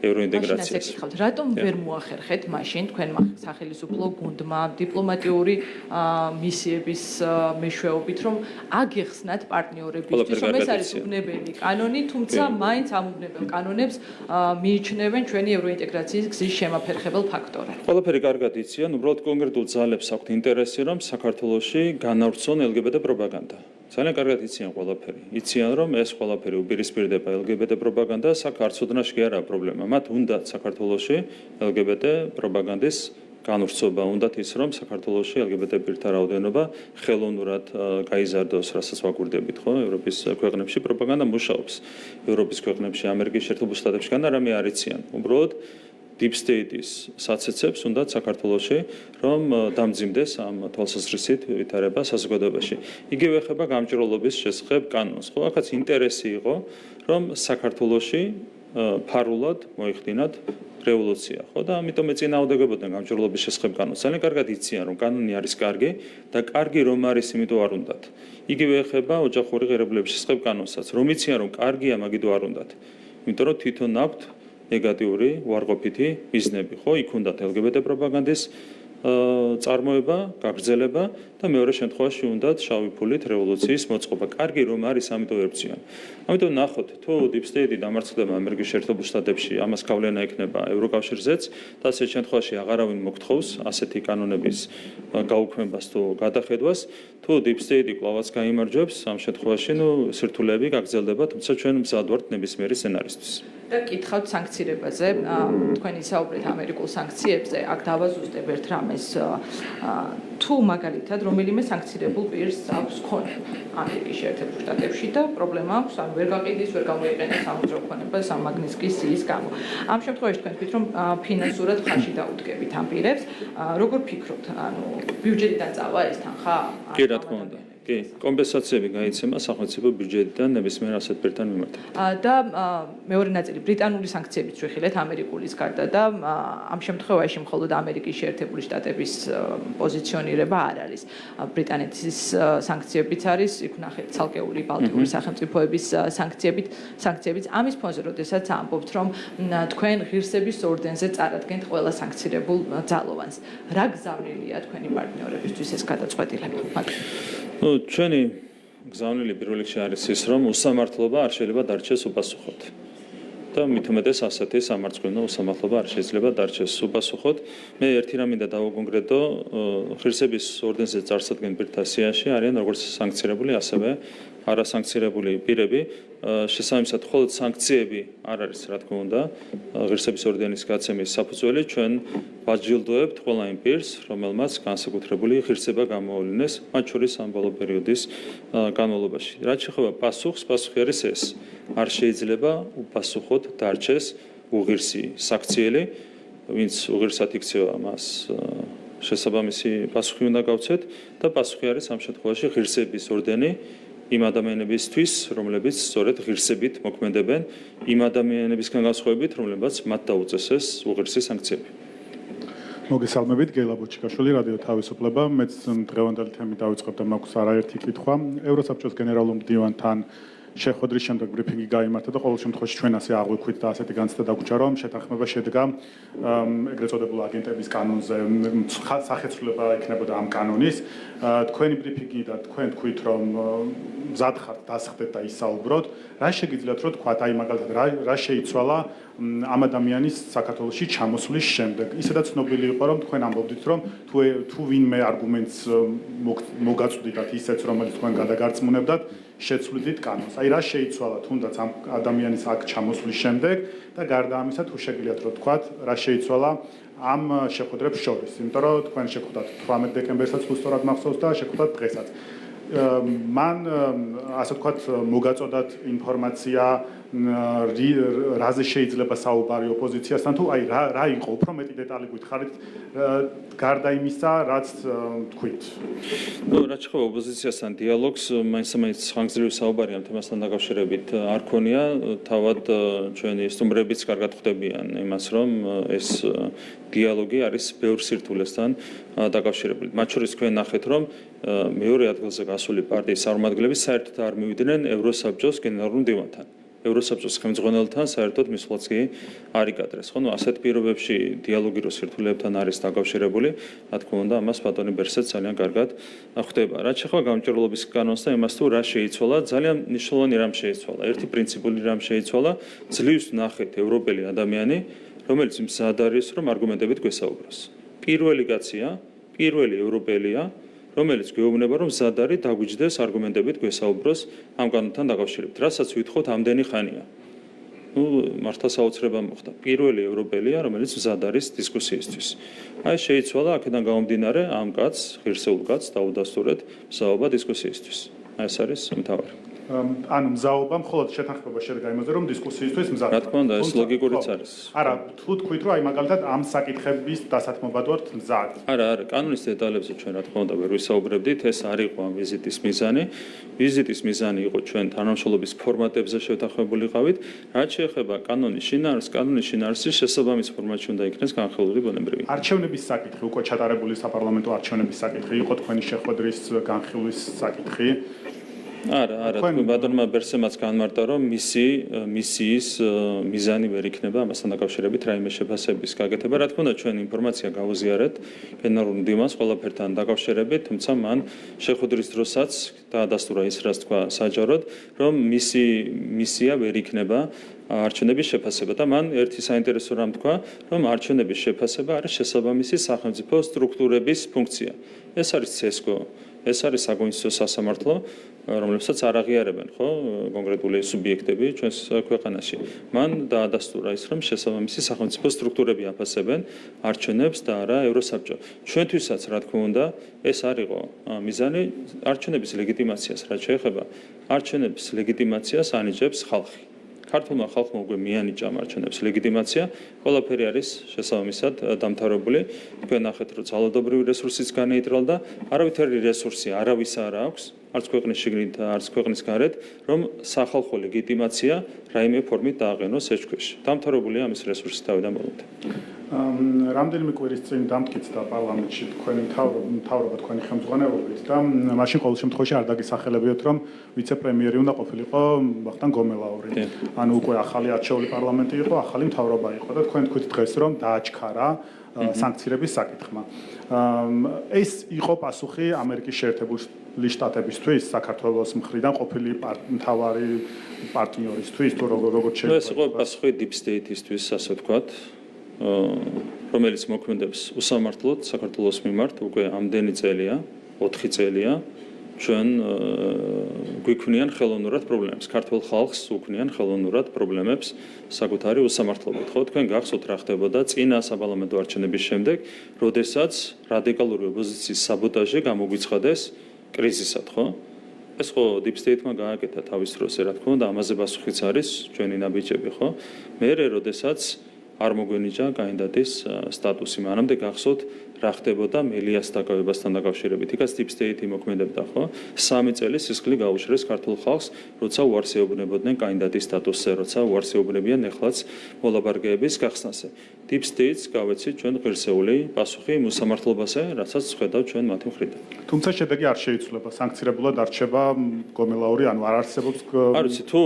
ევროინტეგრაციას. რატომ ვერ მოახერხეთ მაშინ თქვენმა სახელმწიფო გუნდმა დიპლომატიური მისიების მეშვეობით, რომ აგეხსნათ პარტნიორებისთვის, რომ ეს არის უბნებელი კანონი, თუმცა მაინც ამ უბნებელ კანონებს მიიჩნევენ ჩვენი ევროინტეგრაციის გზის შემაფერხებელ ფაქტორად. ყველაფერი კარგად იციან, უბრალოდ კონკრეტულ ძალებს აქვთ ინტერესი, რომ საქართველოში განავრცონ LGBT პროპაგანდა. ძალიან კარგად იციან ყველაფერი. იციან, რომ ეს ყველაფერი უპირისპირდება LGBT პროპაგანდას, აქ არც ოდნავ კი არაა პრობლემა. მათ უნდათ საქართველოში LGBT პროპაგანდის განვრცობა, უნდათ ის, რომ საქართველოში LGBT პირთა რაოდენობა ხელოვნურად გაიზარდოს, რასაც ვაკვირდებით, ხო? ევროპის ქვეყნებში პროპაგანდა მუშაობს. ევროპის ქვეყნებში, ამერიკის შეერთებულ შტატებში და რამე არ იციან. უბრალოდ Deep State-ის საცეცებს უნდათ საქართველოში, რომ დამძიმდეს ამ თვალსაზრისით ვითარება საზოგადოებაში. იგივე ეხება გამჭრელობის შესახებ კანონს, ხო? აქაც ინტერესი იყო, რომ საქართველოში ფარულად მოიხდინათ რევოლუცია, ხო? და ამიტომ ეწინააღმდეგებოდნენ გამჭრელობის შესახებ კანონს. ძალიან კარგად იციან, რომ კანონი არის კარგი და კარგი რომ არის, იმიტომ არ უნდათ. იგივე ეხება ოჯახური ღირებულების შესახებ კანონსაც, რომ იციან, რომ კარგია, მაგითო არ უნდათ. იმიტომ რომ თვითონ აქვთ ნეგატიური უარყოფითი მიზნები, ხო? იქ უნდათ LGBT პროპაგანდის წარმოება, გაგრძელება და მეორე შემთხვევაში უნდათ შავი ფულით რევოლუციის მოწყობა. კარგი რომ არის, ამიტომ ერწიან. ამიტომ ნახოთ, თუ Deep State დამარცხდება ამერიკის შეერთებულ შტატებში, ამას გავლენა ექნება ევროკავშირზეც და ასეთ შემთხვევაში აღარავინ მოგთხოვს ასეთი კანონების გაუქმებას თუ გადახედვას. თუ Deep State კვლავაც გაიმარჯვებს, ამ შემთხვევაში სირთულეები გაგრძელდება, თუმცა ჩვენ მზად ვართ ნებისმიერი სცენარისთვის. და კითხავთ სანქციებაზე, თქვენ ისაუბრეთ ამერიკულ სანქციებზე, აქ დავაზუსტებ ერთ რამეს, თუ მაგალითად რომელიმე სანქცირებულ პირს აქვს ქონება ამერიკის შეერთებულ შტატებში და პრობლემა აქვს, ანუ ვერ გაყიდის, ვერ გამოიყენებს სამოძრაო ქონებას ამ მაგნიტსკის სიის გამო. ამ შემთხვევაში თქვენ თქვით, რომ ფინანსურად ხარში დაუდგებით ამ პირებს, როგორ ფიქრობთ, ანუ ბიუჯეტიდან წავა ეს თანხა? კი, რა თქმა უნდა. კი, კომპენსაციები გაიცემა სახელმწიფო ბიუჯეტიდან ნებისმიერ ასეთ პირთან მიმართ. და მეორე ნაწილი ბრიტანული სანქციებიც ვიხილეთ ამერიკულის გარდა და ამ შემთხვევაში მხოლოდ ამერიკის შეერთებული შტატების პოზიციონირება არ არის. ბრიტანეთის სანქციებიც არის, იქ ნახეთ ცალკეული ბალტიური სახელმწიფოების სანქციებიც. ამის ფონზე, როდესაც ამბობთ, რომ თქვენ ღირსების ორდენზე წარადგენთ ყველა სანქცირებულ ძალოვანს. რა გზავნილია თქვენი პარტნიორებისთვის ეს გადაწყვეტილება? ჩვენი გზავნილი პირველ რიგში არის ის, რომ უსამართლობა არ შეიძლება დარჩეს უპასუხოდ. და მით უმეტეს ასეთი სამართლიანო უსამართლობა არ შეიძლება დარჩეს უპასუხოდ. მე ერთი რამ მინდა დავაკონკრეტო, ღირსების ორდენზე წარსადგენ პირთა სიაში არიან როგორც სანქცირებული, ასევე არასანქცირებული პირები. შესაბამისად, მხოლოდ სანქციები არ არის, რა თქმა უნდა, ღირსების ორდენის გაცემის საფუძველი. ჩვენ ვაჯილდოებთ ყველა იმ პირს, რომელმაც განსაკუთრებული ღირსება გამოავლინეს, მათ შორის ამ ბოლო პერიოდის განმავლობაში. რაც შეეხება პასუხს, პასუხი არის ეს. არ შეიძლება უპასუხოდ დარჩეს უღირსი საქციელი, ვინც უღირსად იქცევა, მას შესაბამისი პასუხი უნდა გავცეთ და პასუხი არის ამ შემთხვევაში ღირსების ორდენი იმ ადამიანებისთვის, რომლებიც სწორედ ღირსებით მოქმედებენ, იმ ადამიანებისგან განსხვავებით, რომლებიც მათ დაუწესეს უღირსი სანქციები. მოგესალმებით, გელა ბუჩიკაშვილი, რადიო თავისუფლება. მეც დღევანდელი თემით დავიწყებ და მაქვს არაერთი კითხვა. ევროსაბჭოს გენერალურ მდივანთან შეხვედრის შემდეგ ბრიფინგი გაიმართა და ყოველ შემთხვევაში ჩვენ ასე აღვიქვით და ასეთი განცდა დაგვჭირა, რომ შეთანხმება შედგა ეგრეთ წოდებული აგენტების კანონზე, სახეცვლილება იქნებოდა ამ კანონის. თქვენი ბრიფინგი და თქვენ თქვით, რომ მზად ხართ დასხდეთ და ისაუბროთ. რა შეგიძლიათ რომ თქვათ, აი მაგალითად რა შეიცვალა ამ ადამიანის საქართველოში ჩამოსვლის შემდეგ. ისედაც ცნობილი იყო, რომ თქვენ ამბობდით, რომ თუ ვინმე არგუმენტს მოგაწვდით ისეც, რომელიც თქვენ გადაგარწმუნებდათ, შეცვლიდით კანონს. აი რა შეიცვალა თუნდაც ამ ადამიანის აქ ჩამოსვლის შემდეგ და გარდა ამისა თუ შეგიძლიათ რომ თქვათ რა შეიცვალა ამ შეხვედრებს შორის. იმიტომ რომ თქვენ შეხვდათ 18 დეკემბერსაც თუ სწორად მახსოვს და შეხვდათ დღესაც. მან ასე ვთქვათ მოგაწოდათ ინფორმაცია რაზე შეიძლება საუბარი ოპოზიციასთან თუ აი რა იყო უფრო მეტი დეტალი გითხარით გარდა იმისა რაც თქვით ნუ რაც ხდება ოპოზიციასთან დიალოგს მაინც ხანგრძლივი საუბარი ამ თემასთან დაკავშირებით არ ქონია თავად ჩვენი სტუმრებიც კარგად ხვდებიან იმას რომ ეს დიალოგი არის ბევრ სირთულესთან დაკავშირებული მათ შორის თქვენ ნახეთ რომ მეორე ადგილზე გასული პარტიის წარმომადგენლები საერთოდ არ მივიდნენ ევროსაბჭოს გენერალურ მდივანთან ევროსაბჭოს ხელმძღვანელთან საერთოდ მისვლაც კი არ იკადრეს. ხო, ნუ ასეთ პირობებში დიალოგი რო სირთულეებთან არის დაკავშირებული, რა თქმა უნდა, ამას ბატონი ბერსეც ძალიან კარგად ხვდება. რაც შეეხება გამჭირვალობის კანონს და იმას თუ რა შეიცვალა, ძალიან მნიშვნელოვანი რამ შეიცვალა. ერთი პრინციპული რამ შეიცვალა, ძლივს ნახეთ ევროპელი ადამიანი, რომელიც მზად არის, რომ არგუმენტებით გვესაუბროს. პირველი კაცია, პირველი ევროპელია რომელიც გვეუბნება რომ მზად არის დაგვიჯდეს არგუმენტებით გვესაუბროს ამ კანონთან დაკავშირებით. რასაც ვითხოვთ ამდენი ხანია. ნუ მართლა საოცრება მოხდა. პირველი ევროპელია რომელიც მზად არის დისკუსიისთვის. აი შეიცვალა აქედან გამომდინარე ამ კაცს, ღირსეულ კაცს დაუდასტურეთ მზაობა დისკუსიისთვის. აი ეს არის მთავარი. ანუ მზაობა მხოლოდ შეთანხმება შედგა იმაზე რომ დისკუსიისთვის მზად. რა თქმა უნდა ეს ლოგიკურიც არის. არა, თუ თქვით რომ აი მაგალითად ამ საკითხების დასათმობად ვართ მზად. არა, კანონის დეტალებზე ჩვენ რა თქმა უნდა ვერ ვისაუბრებდით, ეს არ იყო ამ ვიზიტის მიზანი. ვიზიტის მიზანი იყო ჩვენ თანამშრომლობის ფორმატებზე შეთანხმებულიყავით, რაც შეეხება კანონის შინაარსს, კანონის შინაარსის შესაბამის ფორმატში უნდა იქნეს განხილული ბუნებრივი. არჩევნების საკითხი, უკვე ჩატარებული საპარლამენტო არჩევნების საკითხი იყო თქვენი შეხვედრის განხილვის საკითხი. არა, თქვენ ბატონმა ბერსემაც განმარტა, რომ მისიის მიზანი ვერ იქნება ამასთან დაკავშირებით რაიმე შეფასების გაკეთება. რა თქმა უნდა, ჩვენ ინფორმაცია გავუზიარეთ გენერალურ მდივანს ყველაფერთან დაკავშირებით, თუმცა მან შეხვედრის დროსაც დაადასტურა ის, რაც თქვა საჯაროდ, რომ მისია ვერ იქნება არჩევნების შეფასება და მან ერთი საინტერესო რამ თქვა, რომ არჩევნების შეფასება არის შესაბამისი სახელმწიფო სტრუქტურების ფუნქცია. ეს არის CESCO, ეს არის საკონსტიტუციო სასამართლო, რომლებსაც არ აღიარებენ, ხო, კონკრეტული სუბიექტები ჩვენს ქვეყანაში. მან დაადასტურა ის, რომ შესაბამისი სახელმწიფო სტრუქტურები აფასებენ არჩევნებს და არა ევროსაბჭო. ჩვენთვისაც, რა თქმა უნდა, ეს არ იყო მიზანი არჩევნების ლეგიტიმაციას, რაც შეეხება არჩევნების ლეგიტიმაციას ანიჭებს ხალხი. ქართულმა ხალხმა უკვე მიანიჭა არჩევნების ლეგიტიმაცია, ყველაფერი არის შესაბამისად დამთავრებული. თქვენ ნახეთ, რომ ძალადობრივი რესურსიც განეიტრალდა, არავითარი რესურსი არავის არ აქვს, არც ქვეყნის შიგნით, არც ქვეყნის გარეთ, რომ სახალხო ლეგიტიმაცია რაიმე ფორმით დააყენოს ეს ქვეშ. დამთავრებულია ამის რესურსი თავიდან ბოლომდე. რამდენიმე კვირის წინ დამტკიცდა პარლამენტში თქვენი მთავრობა თქვენი ხელმძღვანელობით და მაშინ ყოველ შემთხვევაში არ დაგისახელებიათ რომ ვიცე-პრემიერი უნდა ყოფილიყო ვახტანგ გომელაური. ანუ უკვე ახალი არჩეული პარლამენტი იყო, ახალი მთავრობა იყო და თქვენ თქვით დღეს რომ დააჩქარა სანქციების საკითხმა. ეს იყო პასუხი ამერიკის შეერთებული შტატებისთვის საქართველოს მხრიდან ყოფილი მთავარი პარტნიორისთვის თუ როგორც შეიძლება. ეს იყო პასუხი deep state-ისთვის, ასე ვთქვათ. რომელიც მოქმედებს უსამართლოდ საქართველოს მიმართ უკვე ამდენი წელია, 4 წელია, ჩვენ გვიქმნიან ხელოვნურად პრობლემებს. ქართულ ხალხს უქმნიან ხელოვნურად პრობლემებს საკუთარი უსამართლობით. ხო, თქვენ გახსოვთ რა ხდებოდა წინა საპარლამენტო არჩევნების შემდეგ, როდესაც რადიკალური ოპოზიციის საბოტაჟი გამოგვიცხადეს კრიზისად, ხო? ეს ხო deep state-მა გააკეთა თავის დროს, რა თქმა უნდა, ამაზე პასუხიც არის ჩვენი ნაბიჯები, ხო? მერე როდესაც არ მოგვენიჭა კანდიდატის სტატუსი. მანამდე გახსოვთ რა ხდებოდა მელიას დაკავებასთან დაკავშირებით. იქაც deep state მოქმედებდა, ხო? 3 წელი სისხლი გაუშვეს ქართულ ხალხს, როცა უარს ეუბნებოდნენ კანდიდატის სტატუსზე, როცა უარს ეუბნებიან ეხლაც მოლაპარაკებების გახსნაზე. deep state-ს გავეცით ჩვენ ღირსეული პასუხი მოსამართლობაზე, რასაც ხედავთ ჩვენ მათი მხრიდან. თუმცა შედეგი არ შეიცვლება, სანქცირებულად არ რჩება გომელაური, ანუ არ არსებობს არ ვიცი, თუ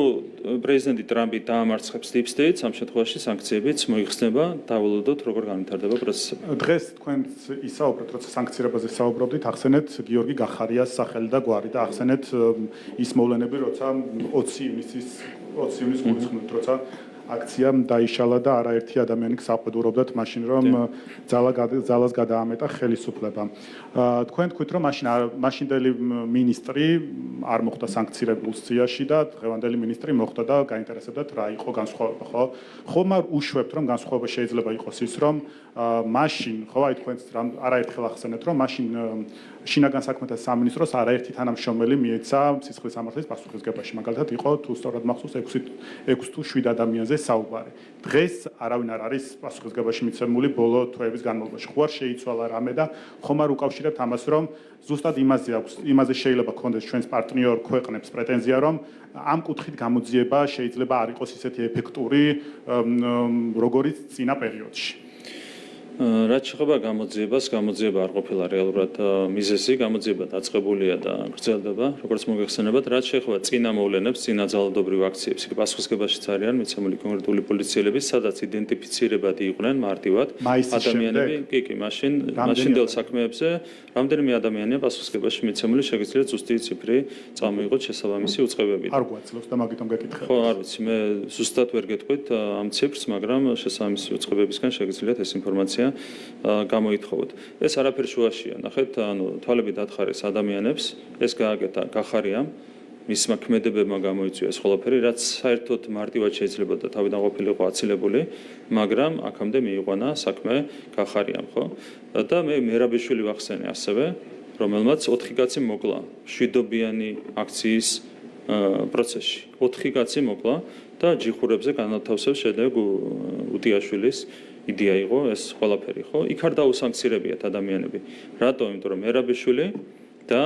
პრეზიდენტი ტრამპი დაამარცხებს deep state-ს, ამ შემთხვევაში სანქციებიც მოიხსნება, დავალოდოთ როგორ განვითარდება პროცესები. დღეს თქვენ ისაუბრეთ, როცა სანქცირებაზე საუბრობდით, ახსენეთ გიორგი გახარიას სახელი და გვარი და ახსენეთ ის მოვლენები, როცა 20 ივნისის გულისხმობთ, როცა აქცია დაიშალა და არაერთი ადამიანი გსაყვედურობდათ მაშინ რომ ძალას გადაამეტა ხელისუფლება. თქვენ თქვით რომ მაშინდელი მინისტრი არ მოხდა სანქცირებულ სიაში და დღევანდელი მინისტრი მოხდა და გაინტერესებდათ რა იყო განსხვავება, ხო? ხომ არ უშვებთ რომ განსხვავება შეიძლება იყოს ის რომ მაშინ ხო აი თქვენც არაერთხელ ახსენეთ რომ მაშინ შინაგან საქმეთა სამინისტროს არაერთი თანამშრომელი მიეცა სისხლის სამართლის პასუხისგებაში, მაგალითად იყო თუ სწორად მახსოვს 6 თუ 7 ადამიანზე საუბარი. დღეს არავინ არ არის პასუხისგებაში მიცემული ბოლო თვეების განმავლობაში. ხო არ შეიცვალა რამე და ხომ არ უკავშირებთ ამას რომ ზუსტად იმაზე შეიძლება გქონდეს ჩვენს პარტნიორ ქვეყნებს პრეტენზია რომ ამ კუთხით გამოძიება შეიძლება არ იყოს ისეთი ეფექტური როგორიც წინა პერიოდში. რაც შეეხება გამოძიება არ ყოფილა რეალურად მიზეზი, გამოძიება დაწყებულია და გრძელდება, როგორც მოგეხსენებათ, რაც შეეხება წინა მოვლენებს, წინა ძალადობრივ აქციებს, იქ პასუხისგებაშიც არიან მიცემული კონკრეტული პოლიციელები, სადაც იდენტიფიცირებადი იყვნენ მარტივად ადამიანები, კი, მაშინდელ საქმეებზე რამდენიმე ადამიანია პასუხისგებაში მიცემული, შეგიძლიათ ზუსტი ციფრი წამოიღოთ შესაბამისი უწყებებით. არ გვაძლევს და მაგიტომ გეკითხეთ. ხო, არ ვიცი, მე ზუსტად ვერ გეტყვით ამ ციფრს, მაგრამ შესაბამისი უწყებებისგან შეგიძლიათ ეს ინფორმაცია გამოითხოვოთ. ეს არაფერი შუაშია, ნახეთ, ანუ თვალები დათხარეს ადამიანებს, ეს გააკეთა გახარიამ, მისმა ქმედებებმა გამოიწვია ეს ყველაფერი, რაც საერთოდ მარტივად შეიძლება და თავიდან ყოფილიყო აცილებული, მაგრამ აქამდე მიიყვანა საქმე გახარიამ, ხო? და მე მერაბიშვილი ვახსენე ასევე, რომელმაც 4 კაცი მოკლა შვიდობიანი აქციის პროცესში. 4 კაცი მოკლა და ჯიხურებზე განათავსებს შედეგ უტიაშვილის იდეა იყო ეს ყველაფერი, ხო? იქ არ დაუსანქცირებიათ ადამიანები. რატო? იმიტომ რომ მერაბიშვილი და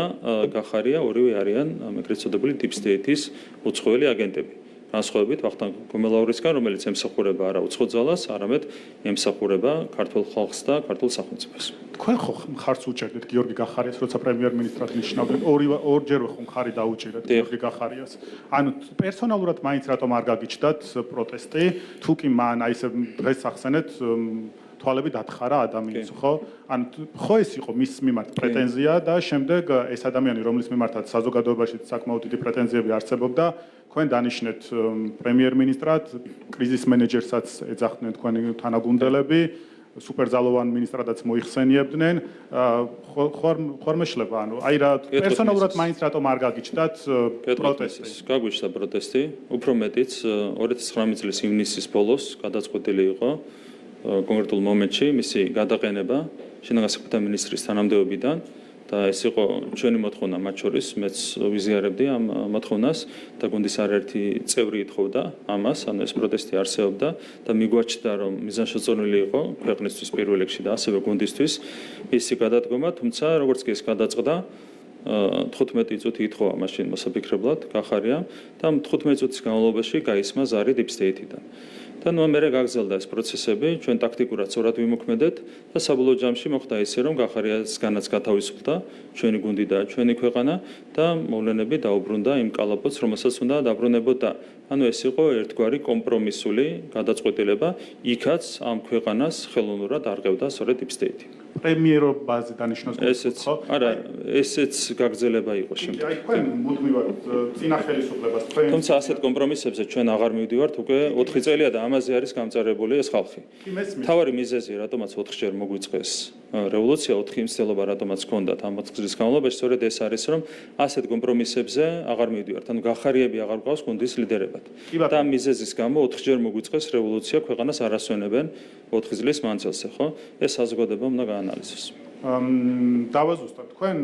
გახარია ორივე არიან ეგრეთ წოდებული deep state-ის უცხოელი აგენტები. განსხვავებით ვახტანგ გომელაურისგან, რომელიც ემსახურება არა უცხო ძალას, არამედ ემსახურება ქართულ ხალხს და ქართულ სახელმწიფოს. თქვენ ხო მხარს უჭერდით გიორგი გახარიას, როცა პრემიერ-მინისტრად ნიშნავდნენ? ორჯერვე ხო მხარი დაუჭირეთ გიორგი გახარიას. ანუ პერსონალურად მაინც რატომ არ გაგიჩნდათ პროტესტი, თუ კი მან აი ესე დღეს ახსენეთ თვალები დათხარა ადამიანს, ხო? ანუ ხო ეს იყო მის მიმართ პრეტენზია და შემდეგ ეს ადამიანი, რომლის მიმართაც საზოგადოებაში საკმაოდ დიდი პრეტენზიები არსებობდა, თქვენ დანიშნეთ პრემიერ-მინისტრად, კრიზის მენეჯერსაც ეძახდნენ თქვენი თანაგუნდელები, სუპერზალოვან მინისტრადაც მოიხსენიებდნენ, ხوار მეშლება, ანუ აი რა პერსონალურად მაინც რატომ არ გაგიჩნდათ პროტესტი? გაგვიჩნდა პროტესტი, უფრო მეტიც 2019 წლის ივნისის ბოლოს გადაწყვეტილი იყო კონკრეტულ მომენტში მისი გადაყენება შინაგან საქმეთა მინისტრის თანამდებობიდან და ეს იყო ჩვენი მოთხოვნა მათ შორის, მეც ვიზიარებდი ამ მოთხოვნას და გუნდის არაერთი წევრი ითხოვდა ამას, ანუ ეს პროტესტი არსებობდა და მიგვაჩნდა რომ მიზანშეწონილი იყო ქვეყნისთვის პირველ რიგში და ასევე გუნდისთვის მისი გადადგომა, თუმცა როგორც კი ეს გადაწყდა 15 წუთი ითხოვა მაშინ მოსაფიქრებლად გახარია და 15 წუთის განმავლობაში გაისმა ზარი deep state-დან. და ნუ მერე გაგრძელდა ეს პროცესები, ჩვენ ტაქტიკურად სწორად ვიმოქმედეთ და საბოლოო ჯამში მოხდა ისე, რომ გახარიასგანაც გათავისუფლდა ჩვენი გუნდი და ჩვენი ქვეყანა და მოვლენები დაუბრუნდა იმ კალაპოტს, რომელსაც უნდა დაბრუნებოდა. ანუ ეს იყო ერთგვარი კომპრომისული გადაწყვეტილება, იქაც ამ ქვეყანას ხელოვნურად არღევდა სწორედ deep state-ი. პრემიერობაზე დანიშნოს ხო? არა, ესეც გაგრძელება იყო შემდეგ. აი თქვენ მუდმივად წინა ხელისუფლებას თქვენ თუმცა ასეთ კომპრომისებზე ჩვენ აღარ მივდივართ უკვე 4 წელია და ამაზე არის გამწარებული ეს ხალხი. თავარი მიზეზი, რატომაც 4-ჯერ მოგვიწყეს რევოლუცია, 4 მცდელობა რატომაც ჰქონდათ ამ 4 წლის განმავლობაში, სწორედ ეს არის, რომ ასეთ კომპრომისებზე აღარ მივდივართ. ანუ გახარიები აღარ გვყავს გუნდის ლიდერებად. და ამ მიზეზის გამო 4-ჯერ მოგვიწყეს რევოლუცია, ქვეყანას არ ასვენებენ 4 წლის მანძილზე, ხო? ეს საზოგადოება უნდა გაანალიზოს. დავაზუსტოთ თქვენ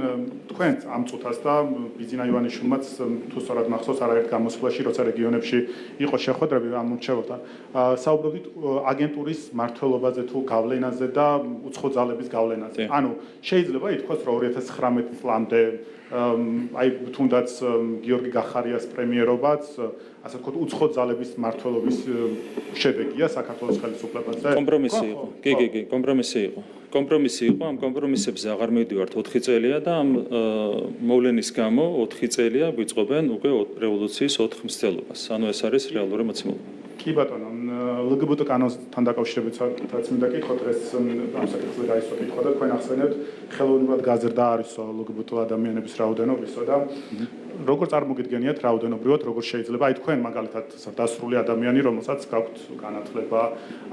ამ წუთას და ბიზინა ივანიშვილმაც თუ სწორად მახსოვს არაერთ გამოსვლაში, როცა რეგიონებში იყო შეხვედრები ამ მრჩეველთან, საუბრობდით აგენტურის მმართველობაზე თუ გავლენაზე და უცხო ძალების გავლენაზე. ანუ შეიძლება ითქვას, რომ 2019 წლამდე აი თუნდაც გიორგი გახარიას პრემიერობაც ასე ვთქვათ უცხო ძალების მმართველობის შედეგია საქართველოს ხელისუფლებაზე. კომპრომისი იყო. კი, კომპრომისი იყო. ამ კომპრომისებზე აღარ მივდივართ 4 წელია და ამ მოვლენის გამო 4 წელია გვიწყობენ უკვე რევოლუციის 4 მცდელობას. ანუ ეს არის რეალური მოცემულობა. კი ბატონო, LGBT კანონთან დაკავშირებითაც მინდა კითხო, დღეს ამ საკითხზე გაისვა კითხვა და თქვენ ახსენებთ ხელოვნურად გაზრდა არისო LGBT ადამიანების რაოდენობისო და როგორ წარმოგიდგენიათ რაოდენობრივად როგორ შეიძლება აი თქვენ მაგალითად დასრული ადამიანი რომელსაც გაქვთ განათლება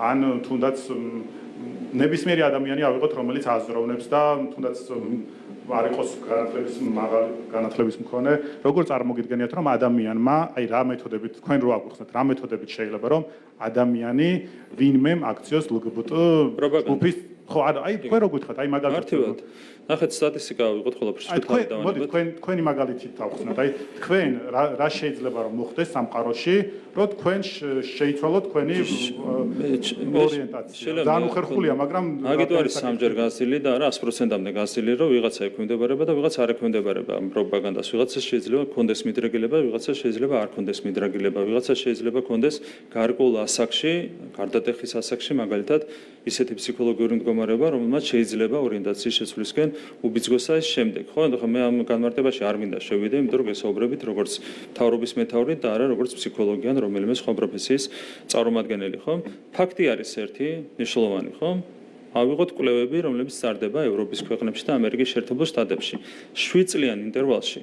ან თუნდაც ნებისმიერი ადამიანი ავიღოთ რომელიც აზროვნებს და თუნდაც არ იყოს განათლების მქონე როგორ წარმოგიდგენიათ რომ ადამიანმა აი რა მეთოდებით თქვენ რო აგვიხსნათ რა მეთოდებით შეიძლება რომ ადამიანი ვინმე აქციოს ლგბტ ჯგუფის ხო აი თქვენ რო გითხრათ აი მაგალითად ნახეთ სტატისტიკა ვიყოთ ყველაფერს თქვენი მაგალითით დავხსნათ აი თქვენ რა შეიძლება რომ მოხდეს სამყაროში რომ თქვენ შეიცვალოთ თქვენი ორიენტაცია ძალიან უხერხულია მაგრამ მაგით არის სამჯერ გასილი და არა 100%-ამდე გასილი რომ ვიღაცა ექვემდებარება და ვიღაცა არ ექვემდებარება პროპაგანდას ვიღაცა შეიძლება კონდეს მიდრეგილება ვიღაცა შეიძლება არ კონდეს მიდრეგილება ვიღაცა შეიძლება კონდეს გარკვეულ ასაკში გარდატეხის ასაკში მაგალითად ისეთი ფსიქოლოგიური მდგომარეობა რომელმაც შეიძლება ორიენტაციის შეცვლისკენ უბიძგოსა ეს შემდეგ ხო მე ამ განმარტებაში არ მინდა შევიდე იმიტომ რომ გესაუბრებით როგორც მთავრობის მეთაური და არა როგორც ფსიქოლოგი ან რომელიმე სხვა პროფესიის წარმომადგენელი ხო ფაქტი არის ერთი მნიშვნელოვანი ხო ავიღოთ კვლევები რომლებიც სტარდება ევროპის ქვეყნებში და ამერიკის შეერთებულ შტატებში 7 წლიან ინტერვალში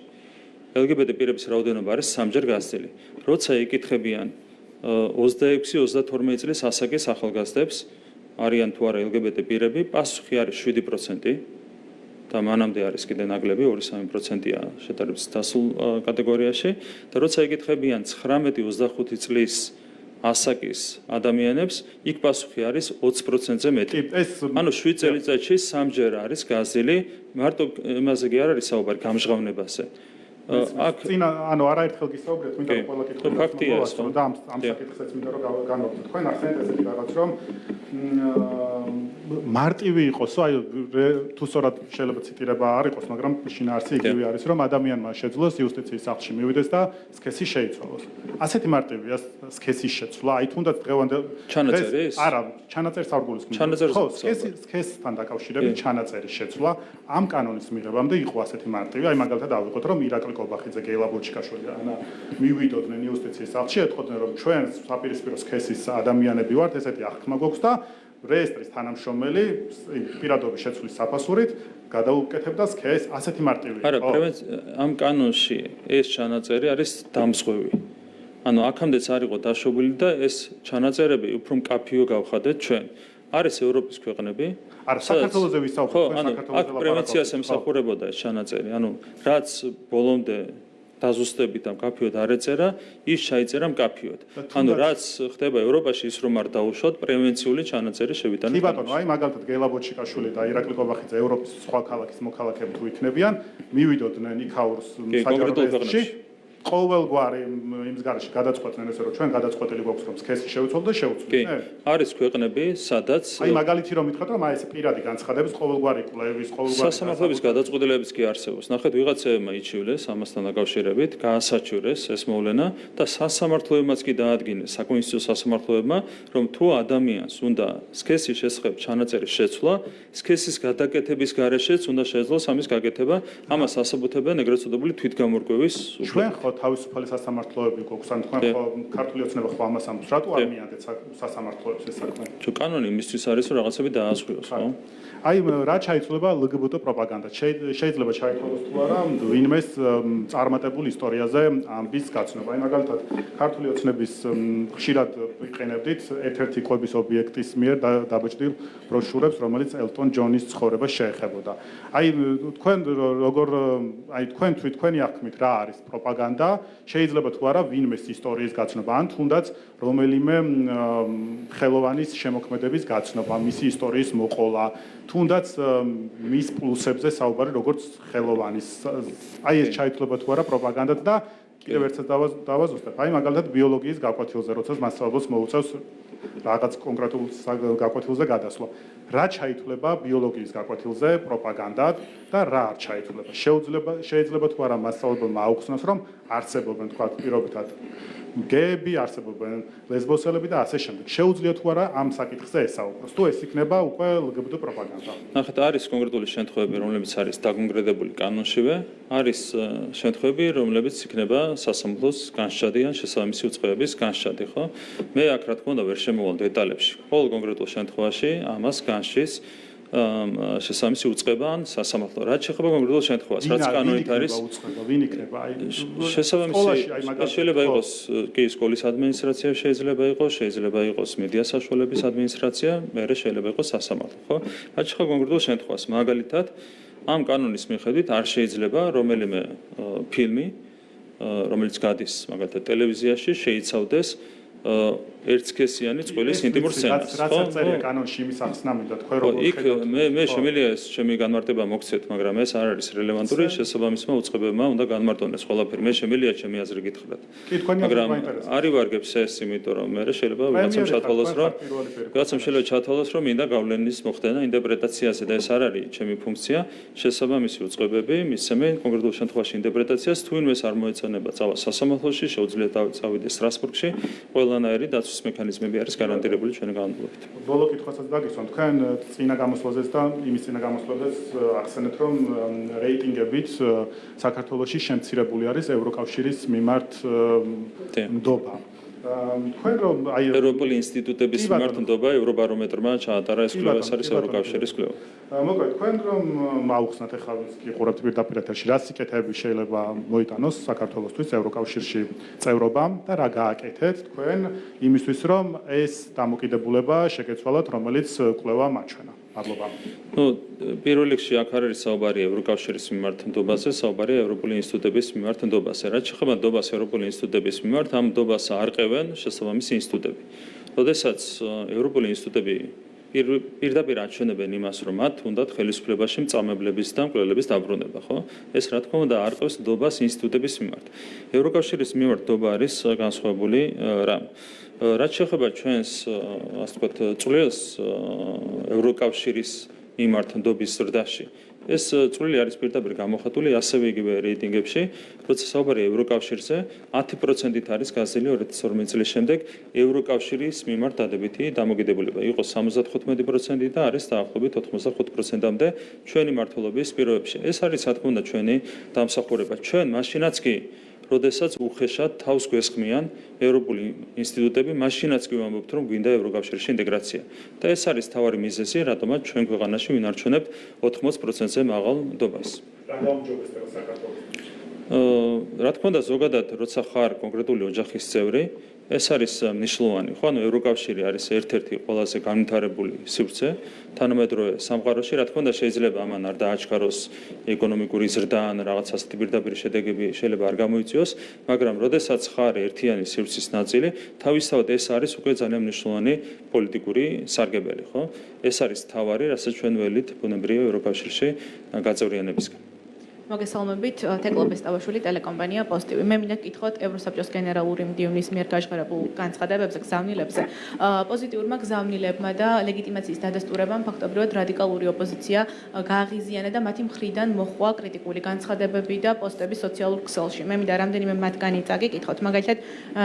LGBT პირების რაოდენობა არის სამჯერ გასცილი როცა იკითხებიან 26-32 წლის ასაკის ახალგაზრდებს არიან თუ არა LGBT პირები პასუხი არის 7% და მანამდე არის კიდე ნაკლები 2-3%-ია შედარებით დასულ კატეგორიაში და როცა იკითხებიან 19-25 წლის ასაკის ადამიანებს იქ პასუხი არის 20%-ზე მეტი. ანუ 7 წელიწადში სამჯერ არის გაზილი მარტო იმაზე კი არ არის საუბარი გამჟღავნებაზე. აქ წინა ანუ არაერთხელ გისაუბრეთ მინდა ყველა კითხვა ფაქტია ეს და ამ საკითხსაც მინდა რომ განვაგრძელოთ თქვენ ახსენეთ ესეთი რაღაც რომ მარტივი იყოსო აი თუ სწორად შეიძლება ციტირება არ იყოს მაგრამ შინაარსი იგივე არის რომ ადამიანმა შეძლოს იუსტიციის სახლში მივიდეს და სქესი შეიცვალოს ასეთი მარტივია სქესის შეცვლა აი თუნდაც დღევანდელ ჩანაწერის არა ჩანაწერს არ გულისხმობ ხო სქესთან დაკავშირებით ჩანაწერის შეცვლა ამ კანონის მიღებამდე იყო ასეთი მარტივი აი მაგალითად ავიღოთ რომ ირაკლი კობახიძე გელა ბოჩიკაშვილი ანა მივიდოდნენ იუსტიციის სახლში ეთქოდნენ რომ ჩვენ საპირისპირო სქესის ადამიანები ვართ ესეთი აღქმა გვაქვს და რეესტრის თანამშრომელი პირადობის შეცვლის საფასურით გადაუკეთებდა სქესს ასეთი მარტივი არა ამ კანონში ეს ჩანაწერი არის დამსხვევი ანუ აქამდეც არ იყო დაშვებული და ეს ჩანაწერები უფრო მკაფიო გავხადეთ ჩვენ არის ევროპის ქვეყნები არა საქართველოზე ვისაუბრეთ საქართველოზე აქ პრევენციას ემსახურებოდა ეს ჩანაწერი ანუ რაც ბოლომდე დაზუსტებით ამ კაფიოდ არ ეწერა ის ჩაიწერა მკაფიოდ ანუ რაც ხდება ევროპაში ის რომ არ დაუშვათ პრევენციული ჩანაწერი შევიტანოთ კი ბატონო აი მაგალითად გელა ბოჩიკაშვილი და ირაკლი კობახიძე ევროპის სხვა ქალაქის მოქალაქეები თუ იქნებიან მივიდოდნენ იქაურს საჯარო რეესტრში ყოველგვარი იმის garaში გადაწყვეტდნენ ესე რომ ჩვენ გადაწყვეტილი გვაქვს რომ სქესი შევიცვალოთ და შევუცვლით კი არის ქვეყნები სადაც აი მაგალითი რომ მითხრათ რომ აი ეს პირადი განცხადების ყოველგვარი კვლევის ყოველგვარი სასამართლოების გადაწყვეტილებიც კი არსებობს ნახეთ ვიღაცებმა იჩივლეს ამასთან დაკავშირებით გაასაჩურეს ეს მოვლენა და სასამართლოებმაც კი დაადგინეს საკონსტიტუციო სასამართლოებმა რომ თუ ადამიანს უნდა სქესის შესახებ ჩანაწერის შეცვლა სქესის გადაკეთების garaშეც უნდა შეძლოს ამის გაკეთება ამას ასაბუთებენ ეგრეთ წოდებული თვითგამორკვევის ჩვენ ხო თავისუფალი სასამართლოები გვაქვს ან თქვენ ხო ქართული ოცნება ხო ამას ამბობს რატო არ მიანდეთ სასამართლოებს ეს საქმე თუ კანონი იმისთვის არის რომ რაღაცები დაასრულოს ხო აი რა ჩაიცვლება ლგბტ პროპაგანდა შეიძლება ჩაითვალოს თუ არა ვინმეს წარმატებულ ისტორიაზე ამბის გაცნობა აი მაგალითად ქართული ოცნების ხშირად ვიყენებდით ერთ-ერთი კვების ობიექტის მიერ დაბეჭდილ ბროშურებს რომელიც ელტონ ჯონის ცხოვრებას შეეხებოდა აი თქვენ როგორ აი თქვენი აღქმით რა არის პროპაგანდა შეიძლება თუ არა ვინმეს ისტორიის გაცნობა ან თუნდაც რომელიმე ხელოვანის შემოქმედების გაცნობა მისი ისტორიის მოყოლა თუნდაც მის პლუსებზე საუბარი როგორც ხელოვანის აი ეს ჩაითვლება თუ არა პროპაგანდად და კიდევ ერთად დავაზუსტებ აი მაგალითად ბიოლოგიის გაკვეთილზე როცა მასწავლებლს მოუწევს რაღაც კონკრეტულ გაკვეთილზე გადასვლა რა ჩაითვლება ბიოლოგიის გაკვეთილზე პროპაგანდად და რა არ ჩაითვლება შეიძლება თუ არა მასწავლებელმა აუხსნას რომ არსებობენ თქვა პირობითად გეები არსებობენ ლესბოსელები და ასე შემდეგ შეუძლია თუ არა ამ საკითხზე ესაუბროს თუ ეს იქნება უკვე ლგბტ პროპაგანდა ნახეთ არის კონკრეტული შემთხვევები რომლებიც არის დაკონკრეტებული კანონშივე არის შემთხვევები რომლებიც იქნება სასამართლოს განსჯადი ან შესაბამისი უწყებების განსჯადი ხო მე აქ რა თქმა უნდა ვერ შემოვალ დეტალებში ყოველ კონკრეტულ შემთხვევაში ამას განსჯის შესაბამისი უწყება ან სასამართლო. რაც შეეხება კონკრეტულ შემთხვევას, რაც კანონით არის ვინ იქნება? აი შესაბამისი შეიძლება იყოს კი სკოლის ადმინისტრაცია შეიძლება იყოს მედია საშუალების ადმინისტრაცია, მერე შეიძლება იყოს სასამართლო, ხო? რაც შეეხება კონკრეტულ შემთხვევას, მაგალითად, ამ კანონის მიხედვით არ შეიძლება რომელიმე ფილმი, რომელიც გადის მაგალითად ტელევიზიაში, შეიცავდეს ერთსქესიანი წყვილის ინტიმურ სცენას, ხო? რაც წერია კანონში იმის ახსნა მინდა თქვენ როგორ იქ მე შემიძლია ეს ჩემი განმარტება მოგცეთ, მაგრამ ეს არ არის რელევანტური, შესაბამისმა უწყებებმა უნდა განმარტონეს ყველაფერი. მე შემიძლია ჩემი აზრი გითხრათ. მაგრამ არ ივარგებს ეს, იმიტომ რომ მე შეიძლება ვიღაცამ ჩათვალოს, რომ მინდა გავლენის მოხდენა ინტერპრეტაციაზე და ეს არ არის ჩემი ფუნქცია. შესაბამისი უწყებები მისცემენ კონკრეტულ შემთხვევაში ინტერპრეტაციას, თუ ვინმეს არ მოეწონება წავა სასამართლოში, შეუძლია წავიდეს სტრასბურგში. ყველანაირი დაცვის მექანიზმები არის გარანტირებული ჩვენი განმავლობით. ბოლო კითხვასაც დაგისვამ, თქვენ წინა გამოსვლაზეც და იმის წინა გამოსვლაზეც ახსენეთ, რომ რეიტინგებით საქართველოში შემცირებული არის ევროკავშირის მიმართ ნდობა. თქვენ რომ აი ევროპული ინსტიტუტების მიმართ ნდობა ევრობარომეტრმა ჩაატარა ეს კვლევა, ეს არის ევროკავშირის კვლევა. მოკლედ, თქვენ რომ მაუხსნათ ახლა კი ყურებთ პირდაპირ ეთერში, რა სიკეთეები შეიძლება მოიტანოს საქართველოსთვის ევროკავშირში წევრობამ და რა გააკეთეთ თქვენ იმისთვის, რომ ეს დამოკიდებულება შეგეცვალათ, რომელიც კვლევა მაჩვენა. მადლობა. პირველ რიგში აქ არ არის საუბარი ევროკავშირის მიმართ ნდობაზე, საუბარია ევროპული ინსტიტუტების მიმართ ნდობაზე. რაც შეეხება ნდობას ევროპული ინსტიტუტების მიმართ, ამ ნდობას არყევენ შესაბამისი ინსტიტუტები. როდესაც ევროპული ინსტიტუტები პირდაპირ აჩვენებენ იმას, რომ მათ უნდათ ხელისუფლებაში მწამებლების და მკვლელების დაბრუნება, ხო? ეს რა თქმა უნდა არყევს ნდობას ინსტიტუტების მიმართ. ევროკავშირის მიმართ ნდობა არის განსხვავებული რამ. რაც შეეხება ჩვენს, ასე ვთქვათ, წვლილს ევროკავშირის მიმართ ნდობის ზრდაში, ეს წვლილი არის პირდაპირ გამოხატული ასევე იგივე რეიტინგებში, როცა საუბარია ევროკავშირზე, 10%-ით არის გაზრდილი 2012 წლის შემდეგ ევროკავშირის მიმართ დადებითი დამოკიდებულება. იყო 75% და არის დაახლოებით 85%-მდე ჩვენი მმართველობის პირობებში. ეს არის რა თქმა უნდა ჩვენი დამსახურება. ჩვენ მაშინაც კი როდესაც უხეშად თავს გვესხმიან ევროპული ინსტიტუტები, მაშინაც კი ვამბობთ, რომ გვინდა ევროკავშირში ინტეგრაცია. და ეს არის თავარი მიზეზი, რატომაც ჩვენ ქვეყანაში ვინარჩუნებთ 80%-ზე მაღალ ნდობას. რა თქმა უნდა, ზოგადად, როცა ხარ კონკრეტული ოჯახის წევრი, ეს არის მნიშვნელოვანი, ხო? ანუ ევროკავშირი არის ერთ-ერთი ყველაზე განვითარებული სივრცე თანამედროვე სამყაროში, რა თქმა უნდა, შეიძლება ამან არ დააჩქაროს ეკონომიკური ზრდა ან რაღაც ასეთი პირდაპირ შედეგები შეიძლება არ გამოიწვიოს, მაგრამ როდესაც ხარ ერთიანი სივრცის ნაწილი, თავისთავად ეს არის უკვე ძალიან მნიშვნელოვანი პოლიტიკური სარგებელი, ხო? ეს არის თავარი, რასაც ჩვენ ველით ბუნებრივია ევროკავშირში გაწევრიანებისგან. მოგესალმებით, თეკლო ბესტავაშვილი, ტელეკომპანია პოზიტივი. მე მინდა გკითხოთ ევროსაბჭოს გენერალური მდივნის მიერ გაჟღერებულ განცხადებებზე, გზავნილებზე. პოზიტიურმა გზავნილებმა და ლეგიტიმაციის დადასტურებამ ფაქტობრივად რადიკალური ოპოზიცია გააღიზიანა და მათი მხრიდან მოხდა კრიტიკული განცხადებები და პოსტები სოციალურ ქსელში. მე მინდა რამდენიმე მათგანი წაგიკითხოთ. მაგალითად,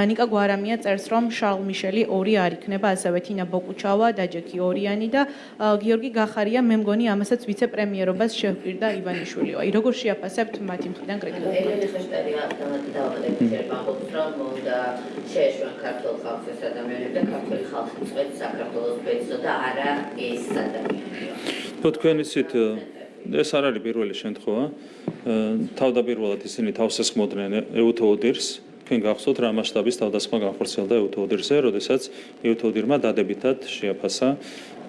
ნიკა გვარამია წერს, რომ შარლ მიშელი 2 არ იქნება, ასევე თინა ბოკუჩავა და ჯეკი ორიანი და გიორგი გახარია, მე მგონი ამასაც ვიცე-პრემიერობას შეჰპირდა ივანიშვილი. აი, როგორ შეაფასებთ მათი მხრიდან კრიტიკულ ევროპის შტატი ავტომატურად დაავადებისერება ამბობს, რომ უნდა შეეშვან ქართულ ხალხის ადამიანები და ქართული ხალხი წვეთ საქართველოს ბეწო და არა ეს ადამიანები. თქვენ იცით, ეს არ არის პირველი შემთხვევა. თავდაპირველად ისინი თავს ესხმოდნენ ეუთოოდირს. თქვენ გახსოვთ რა მასშტაბის თავდასხმა განხორციელდა ეუთოოდირზე, როდესაც ეუთოოდირმა დადებითად შეაფასა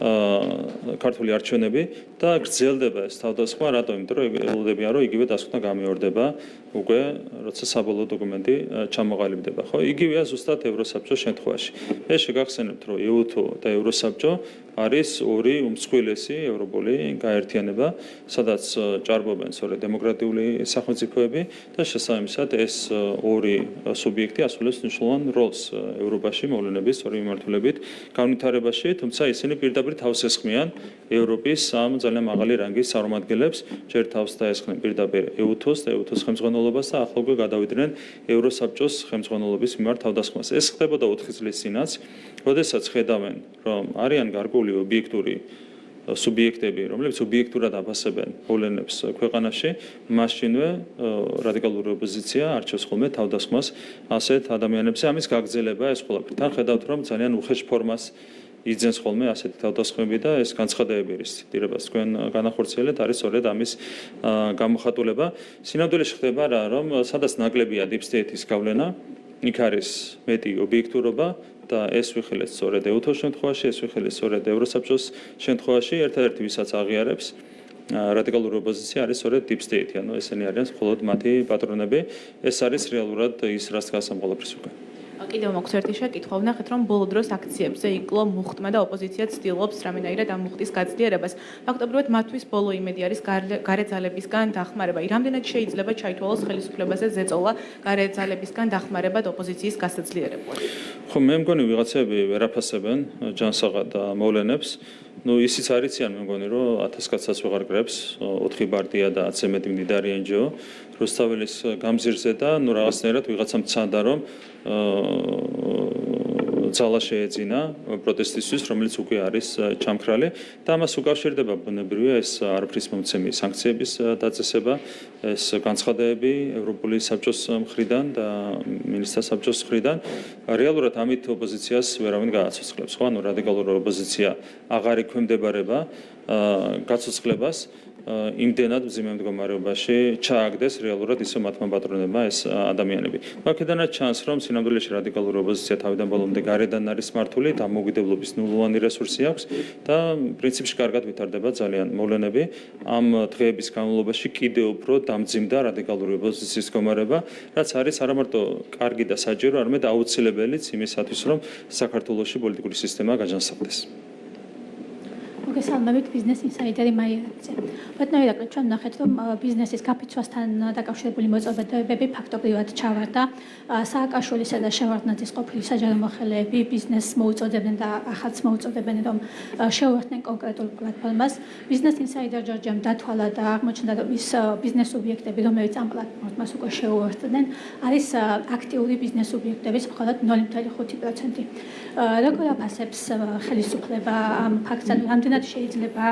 ქართული არჩევნები და გრძელდება ეს თავდასხმა, რატომ? იმიტომ რომ ელოდებიან, რომ იგივე დასკვნა გამეორდება უკვე, როცა საბოლოო დოკუმენტი ჩამოყალიბდება, ხო? იგივეა ზუსტად ევროსაბჭოს შემთხვევაში. ეს შეგახსენებთ, რომ ეუთო და ევროსაბჭო არის ორი უმსხვილესი ევროპული გაერთიანება, სადაც ჭარბობენ სწორედ დემოკრატიული სახელმწიფოები და შესაბამისად ეს ორი სუბიექტი ასრულებს მნიშვნელოვან როლს ევროპაში მოვლენების სწორი მიმართულებით განვითარებაში, თუმცა ისინი პირდაპირ თავს ესხმიან ევროპის ამ ძალიან მაღალი რანგის წარმომადგენლებს, ჯერ თავს დაესხნენ პირდაპირ ეუთოს და ეუთოს ხელმძღვანელობას და ახლა უკვე გადავიდნენ ევროსაბჭოს ხელმძღვანელობის მიმართ თავდასხმას. ეს ხდებოდა 4 წლის წინაც, როდესაც ხედავენ, რომ არიან გარკვეული ობიექტური სუბიექტები, რომლებიც ობიექტურად აფასებენ მოვლენებს ქვეყანაში, მაშინვე რადიკალური ოპოზიცია არჩევს ხოლმე თავდასხმას ასეთ ადამიანებზე. ამის გაგრძელება ეს ყველაფერი. თან ხედავთ, რომ ძალიან უხეშ ფორმას იძენს ხოლმე ასეთი თავდასხმები და ეს განცხადებები რის ციტირებას თქვენ განახორციელეთ არის სწორედ ამის გამოხატულება. სინამდვილეში ხდება რა, რომ სადაც ნაკლებია deep state-ის გავლენა, იქ არის მეტი ობიექტურობა და ეს ვიხილეთ სწორედ EUTO-ს შემთხვევაში, ეს ვიხილეთ სწორედ ევროსაბჭოს შემთხვევაში, ერთადერთი ვისაც აღიარებს რადიკალური ოპოზიცია არის სწორედ deep state, ანუ ესენი არიან მხოლოდ მათი პატრონები. ეს არის რეალურად ის, რაც დგას ამ ყველაფრის უკან. კიდევ მაქვს ერთი შეკითხვა, ვნახეთ რომ ბოლო დროს აქციებზე იკლო მუხტმა და ოპოზიცია ცდილობს რამენაირად ამ მუხტის გაცდიერებას. ფაქტობრივად მათთვის ბოლო იმედი არის გარეძალებისგან დახმარება. რამდენად შეიძლება ჩაითვალოს ხელისუფლებაზე ზეწოლა გარეძალებისგან დახმარებად ოპოზიციის გასაძლიერებლად? ხო, მე მგონი ვიღაცები ვერაფასებენ ჯანსაღად და მოვლენებს. ისიც არიციან მე მგონი რომ 1000 კაცსაც ვეღარ გრებს, 4 ბარდია და 10-ზე მეტი მდიდარი NGO რუსთაველის გამზირზე და რაღაცნაირად ვიღაცამ ცანდა რომ ძალა შეეძინა პროტესტისთვის, რომელიც უკვე არის ჩამქრალი და ამას უკავშირდება ბუნებრივია ეს არაფრის მომცემი სანქციების დაწესება, ეს განცხადებები ევროპული საბჭოს მხრიდან და მინისტრთა საბჭოს მხრიდან. რეალურად ამით ოპოზიციას ვერავინ გააცოცხლებს, ხო? ანუ რადიკალური ოპოზიცია აღარ იქვემდებარება გაცოცხლებას იმდენად მძიმე მდგომარეობაში ჩააგდეს რეალურად ისე მათმა პატრონებმა ეს ადამიანები. აქედანაც ჩანს, რომ სინამდვილეში რადიკალური ოპოზიცია თავიდან ბოლომდე გარედან არის მართული, დამოუკიდებლობის ნულოვანი რესურსი აქვს და პრინციპში კარგად ვითარდება ძალიან მოვლენები. ამ დღეების განმავლობაში კიდევ უფრო დამძიმდა რადიკალური ოპოზიციის მდგომარეობა, რაც არის არა მარტო კარგი და საჭირო, არამედ აუცილებელიც იმისათვის, რომ საქართველოში პოლიტიკური სისტემა გაჯანსაღდეს. მოგესალმებით ბიზნეს ინსაიდერი მაიარაძე. ბატონო ირაკლი, ჩვენ ვნახეთ, რომ ბიზნესის გაფიცვასთან დაკავშირებული მოწოდებები ფაქტობრივად ჩავარდა. სააკაშვილისა და შევარდნაძის ყოფილი საჯარო მოხელეები ბიზნესს მოუწოდებდნენ და ახალც მოუწოდებენ, რომ შეუერთდნენ კონკრეტულ პლატფორმას. ბიზნეს ინსაიდერ ჯორჯემ დათვალა და აღმოჩნდა, რომ ის ბიზნეს სუბიექტები, რომლებიც ამ პლატფორმას უკვე შეუერთდნენ, არის აქტიური ბიზნეს სუბიექტების მხოლოდ 0.5%. როგორ აფასებს ხელისუფლება ამ ფაქტს, რამდენად შეიძლება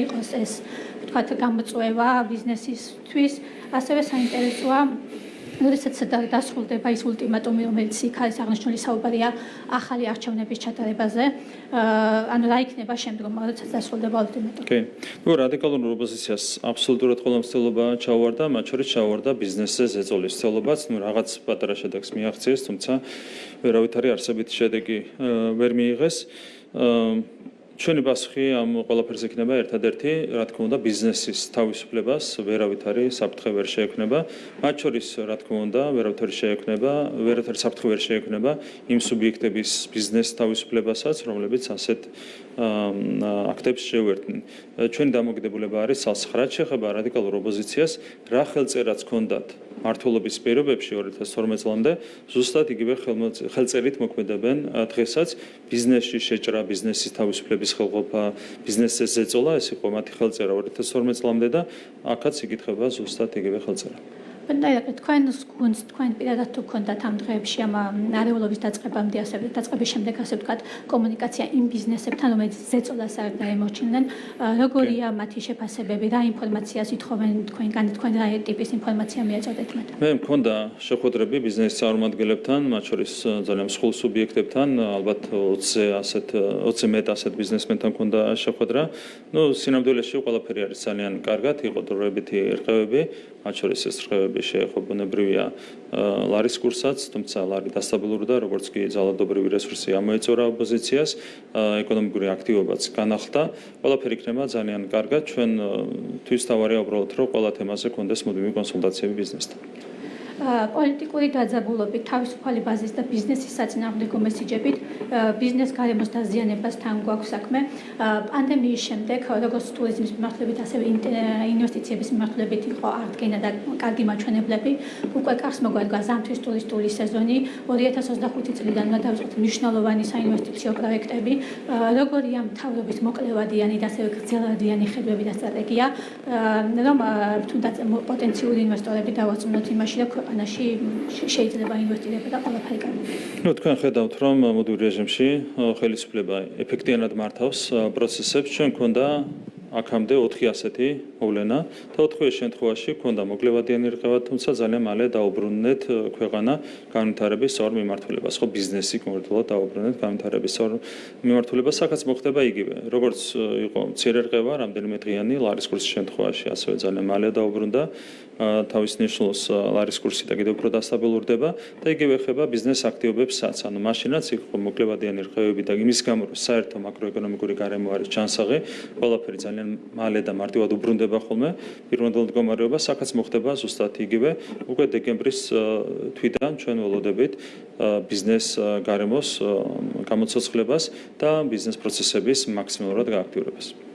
იყოს ეს ვთქვათ გამოწვევა ბიზნესისთვის, ასევე საინტერესოა როდესაც დასრულდება ის ულტიმატუმი, რომელიც იქ არის აღნიშნული, საუბარია ახალი არჩევნების ჩატარებაზე, ანუ რა იქნება შემდგომ, როდესაც დასრულდება ულტიმატუმი. კი. რადიკალურ ოპოზიციას აბსოლუტურად ყველა მცდელობა ჩაუვარდა, მათ შორის ჩაუვარდა ბიზნესზე ზეწოლის მცდელობაც, რაღაც პატარა შედეგს მიაღწიეს, თუმცა ვერავითარი არსებითი შედეგი ვერ მიიღეს. ჩვენი პასუხი ამ ყველაფერს იქნება ერთადერთი, რა თქმა უნდა, ბიზნესის თავისუფლებას ვერავითარი საფრთხე ვერ შეექმნება. მათ შორის, რა თქმა უნდა, ვერავითარი საფრთხე ვერ შეექმნება იმ სუბიექტების ბიზნეს თავისუფლებასაც, რომლებიც ასეთ აქტებს შეუერთდნენ. ჩვენი დამოკიდებულება არის ცალსახ, რაც შეეხება რადიკალურ ოპოზიციას, რა ხელწერაც ჰქონდათ მართლობის პირობებში 2012 წლამდე, ზუსტად იგივე ხელწერით მოქმედებენ დღესაც ბიზნესში შეჭრა, ბიზნესის თავისუფლების ხელყოფა, ბიზნესზე ზეწოლა, ეს იყო მათი ხელწერა 2012 წლამდე და აქაც იკითხება ზუსტად იგივე ხელწერა. თქვენ პირადად თუ გქონდათ ამ დღეებში ამ არეულობის დაწყებამდე, ასევე დაწყების შემდეგ, ასე ვთქვათ, კომუნიკაცია იმ ბიზნესებთან, რომელიც ზეწოლას არ დაემორჩილნენ, როგორია მათი შეფასებები, რა ინფორმაციას ითხოვენ თქვენგან, თქვენ რა ტიპის ინფორმაცია მიეწოდეთ მათ? მე მქონდა შეხვედრები ბიზნესის წარმომადგენლებთან, მათ შორის ძალიან მსხვილ სუბიექტებთან, ალბათ 20-ზე მეტ ასეთ ბიზნესმენთან მქონდა შეხვედრა. სინამდვილეში ყველაფერი არის ძალიან კარგად, იყო დროებითი რყევები, მათ შორის ეს რყევები შეეხო ბუნებრივია ლარის კურსაც, თუმცა ლარი დასტაბილურდა, როგორც კი ძალადობრივი რესურსი ამოეწურა ოპოზიციას, ეკონომიკური აქტივობაც განახლდა. ყველაფერი იქნება ძალიან კარგად. ჩვენ თვისთავარია უბრალოდ, რომ ყველა თემაზე კონდეს მუდმივი კონსულტაციები ბიზნესთან. პოლიტიკური დაძაბულობით, თავისუფალი ბაზის და ბიზნესის საწინააღმდეგო მესიჯებით ბიზნეს გარემოს დაზიანებასთან გვაქვს საქმე. პანდემიის შემდეგ, როგორც ტურიზმის მიმართულებით, ასევე ინვესტიციების მიმართულებით იყო აღდგენა და კარგი მაჩვენებლები. უკვე კარს მოგვადგა ზამთრის ტურისტული სეზონი. 2025 წლიდან უნდა დავიწყოთ მნიშვნელოვანი საინვესტიციო პროექტები. როგორია მთავრობის მოკლევადიანი და ასევე გრძელვადიანი ხედვები და სტრატეგია, რომ თუნდაც პოტენციური ინვესტორები დავაწუნოთ იმაში, რომ ქვეყანაში შეიძლება ინვესტირება და ყველაფერი კარგია. თქვენ ხედავთ, რომ მოდულ რეჟიმში ხელისუფლება ეფექტიანად მართავს პროცესებს. ჩვენ გვქონდა აქამდე 4 ასეთი მოვლენა და 4 შემთხვევაში ქონდა მოკლევადიანი რყევა, თუმცა ძალიან მალე დაუბრუნდეთ ქვეყანა განვითარების სწორ მიმართულებას. ხო, ბიზნესი კონკრეტულად დაუბრუნდეთ განვითარების სწორ მიმართულებას, აქაც მოხდება იგივე. როგორც იყო მცირე რყევა, რამდენიმე დღიანი ლარის კურსის შემთხვევაში, ასევე ძალიან მალე დაუბრუნდა თავის ნიშნულს ლარის კურსი და კიდევ უფრო დასტაბილურდება და იგივე ხდება ბიზნეს აქტივობებსაც. ანუ მაშინაც იყო მოკლევადიანი რყევები და იმის გამო, რომ საერთო მაკროეკონომიკური გარემო არის ჩანსაღი, ყველაფერი ძალიან მალე და მარტივად უბრუნდება ხოლმე პირვანდელ მდგომარეობას, აქაც მოხდება ზუსტად იგივე. უკვე დეკემბრის თვიდან ჩვენ ველოდებით ბიზნეს გარემოს გამოცოცხლებას და ბიზნეს პროცესების მაქსიმალურად გააქტიურებას.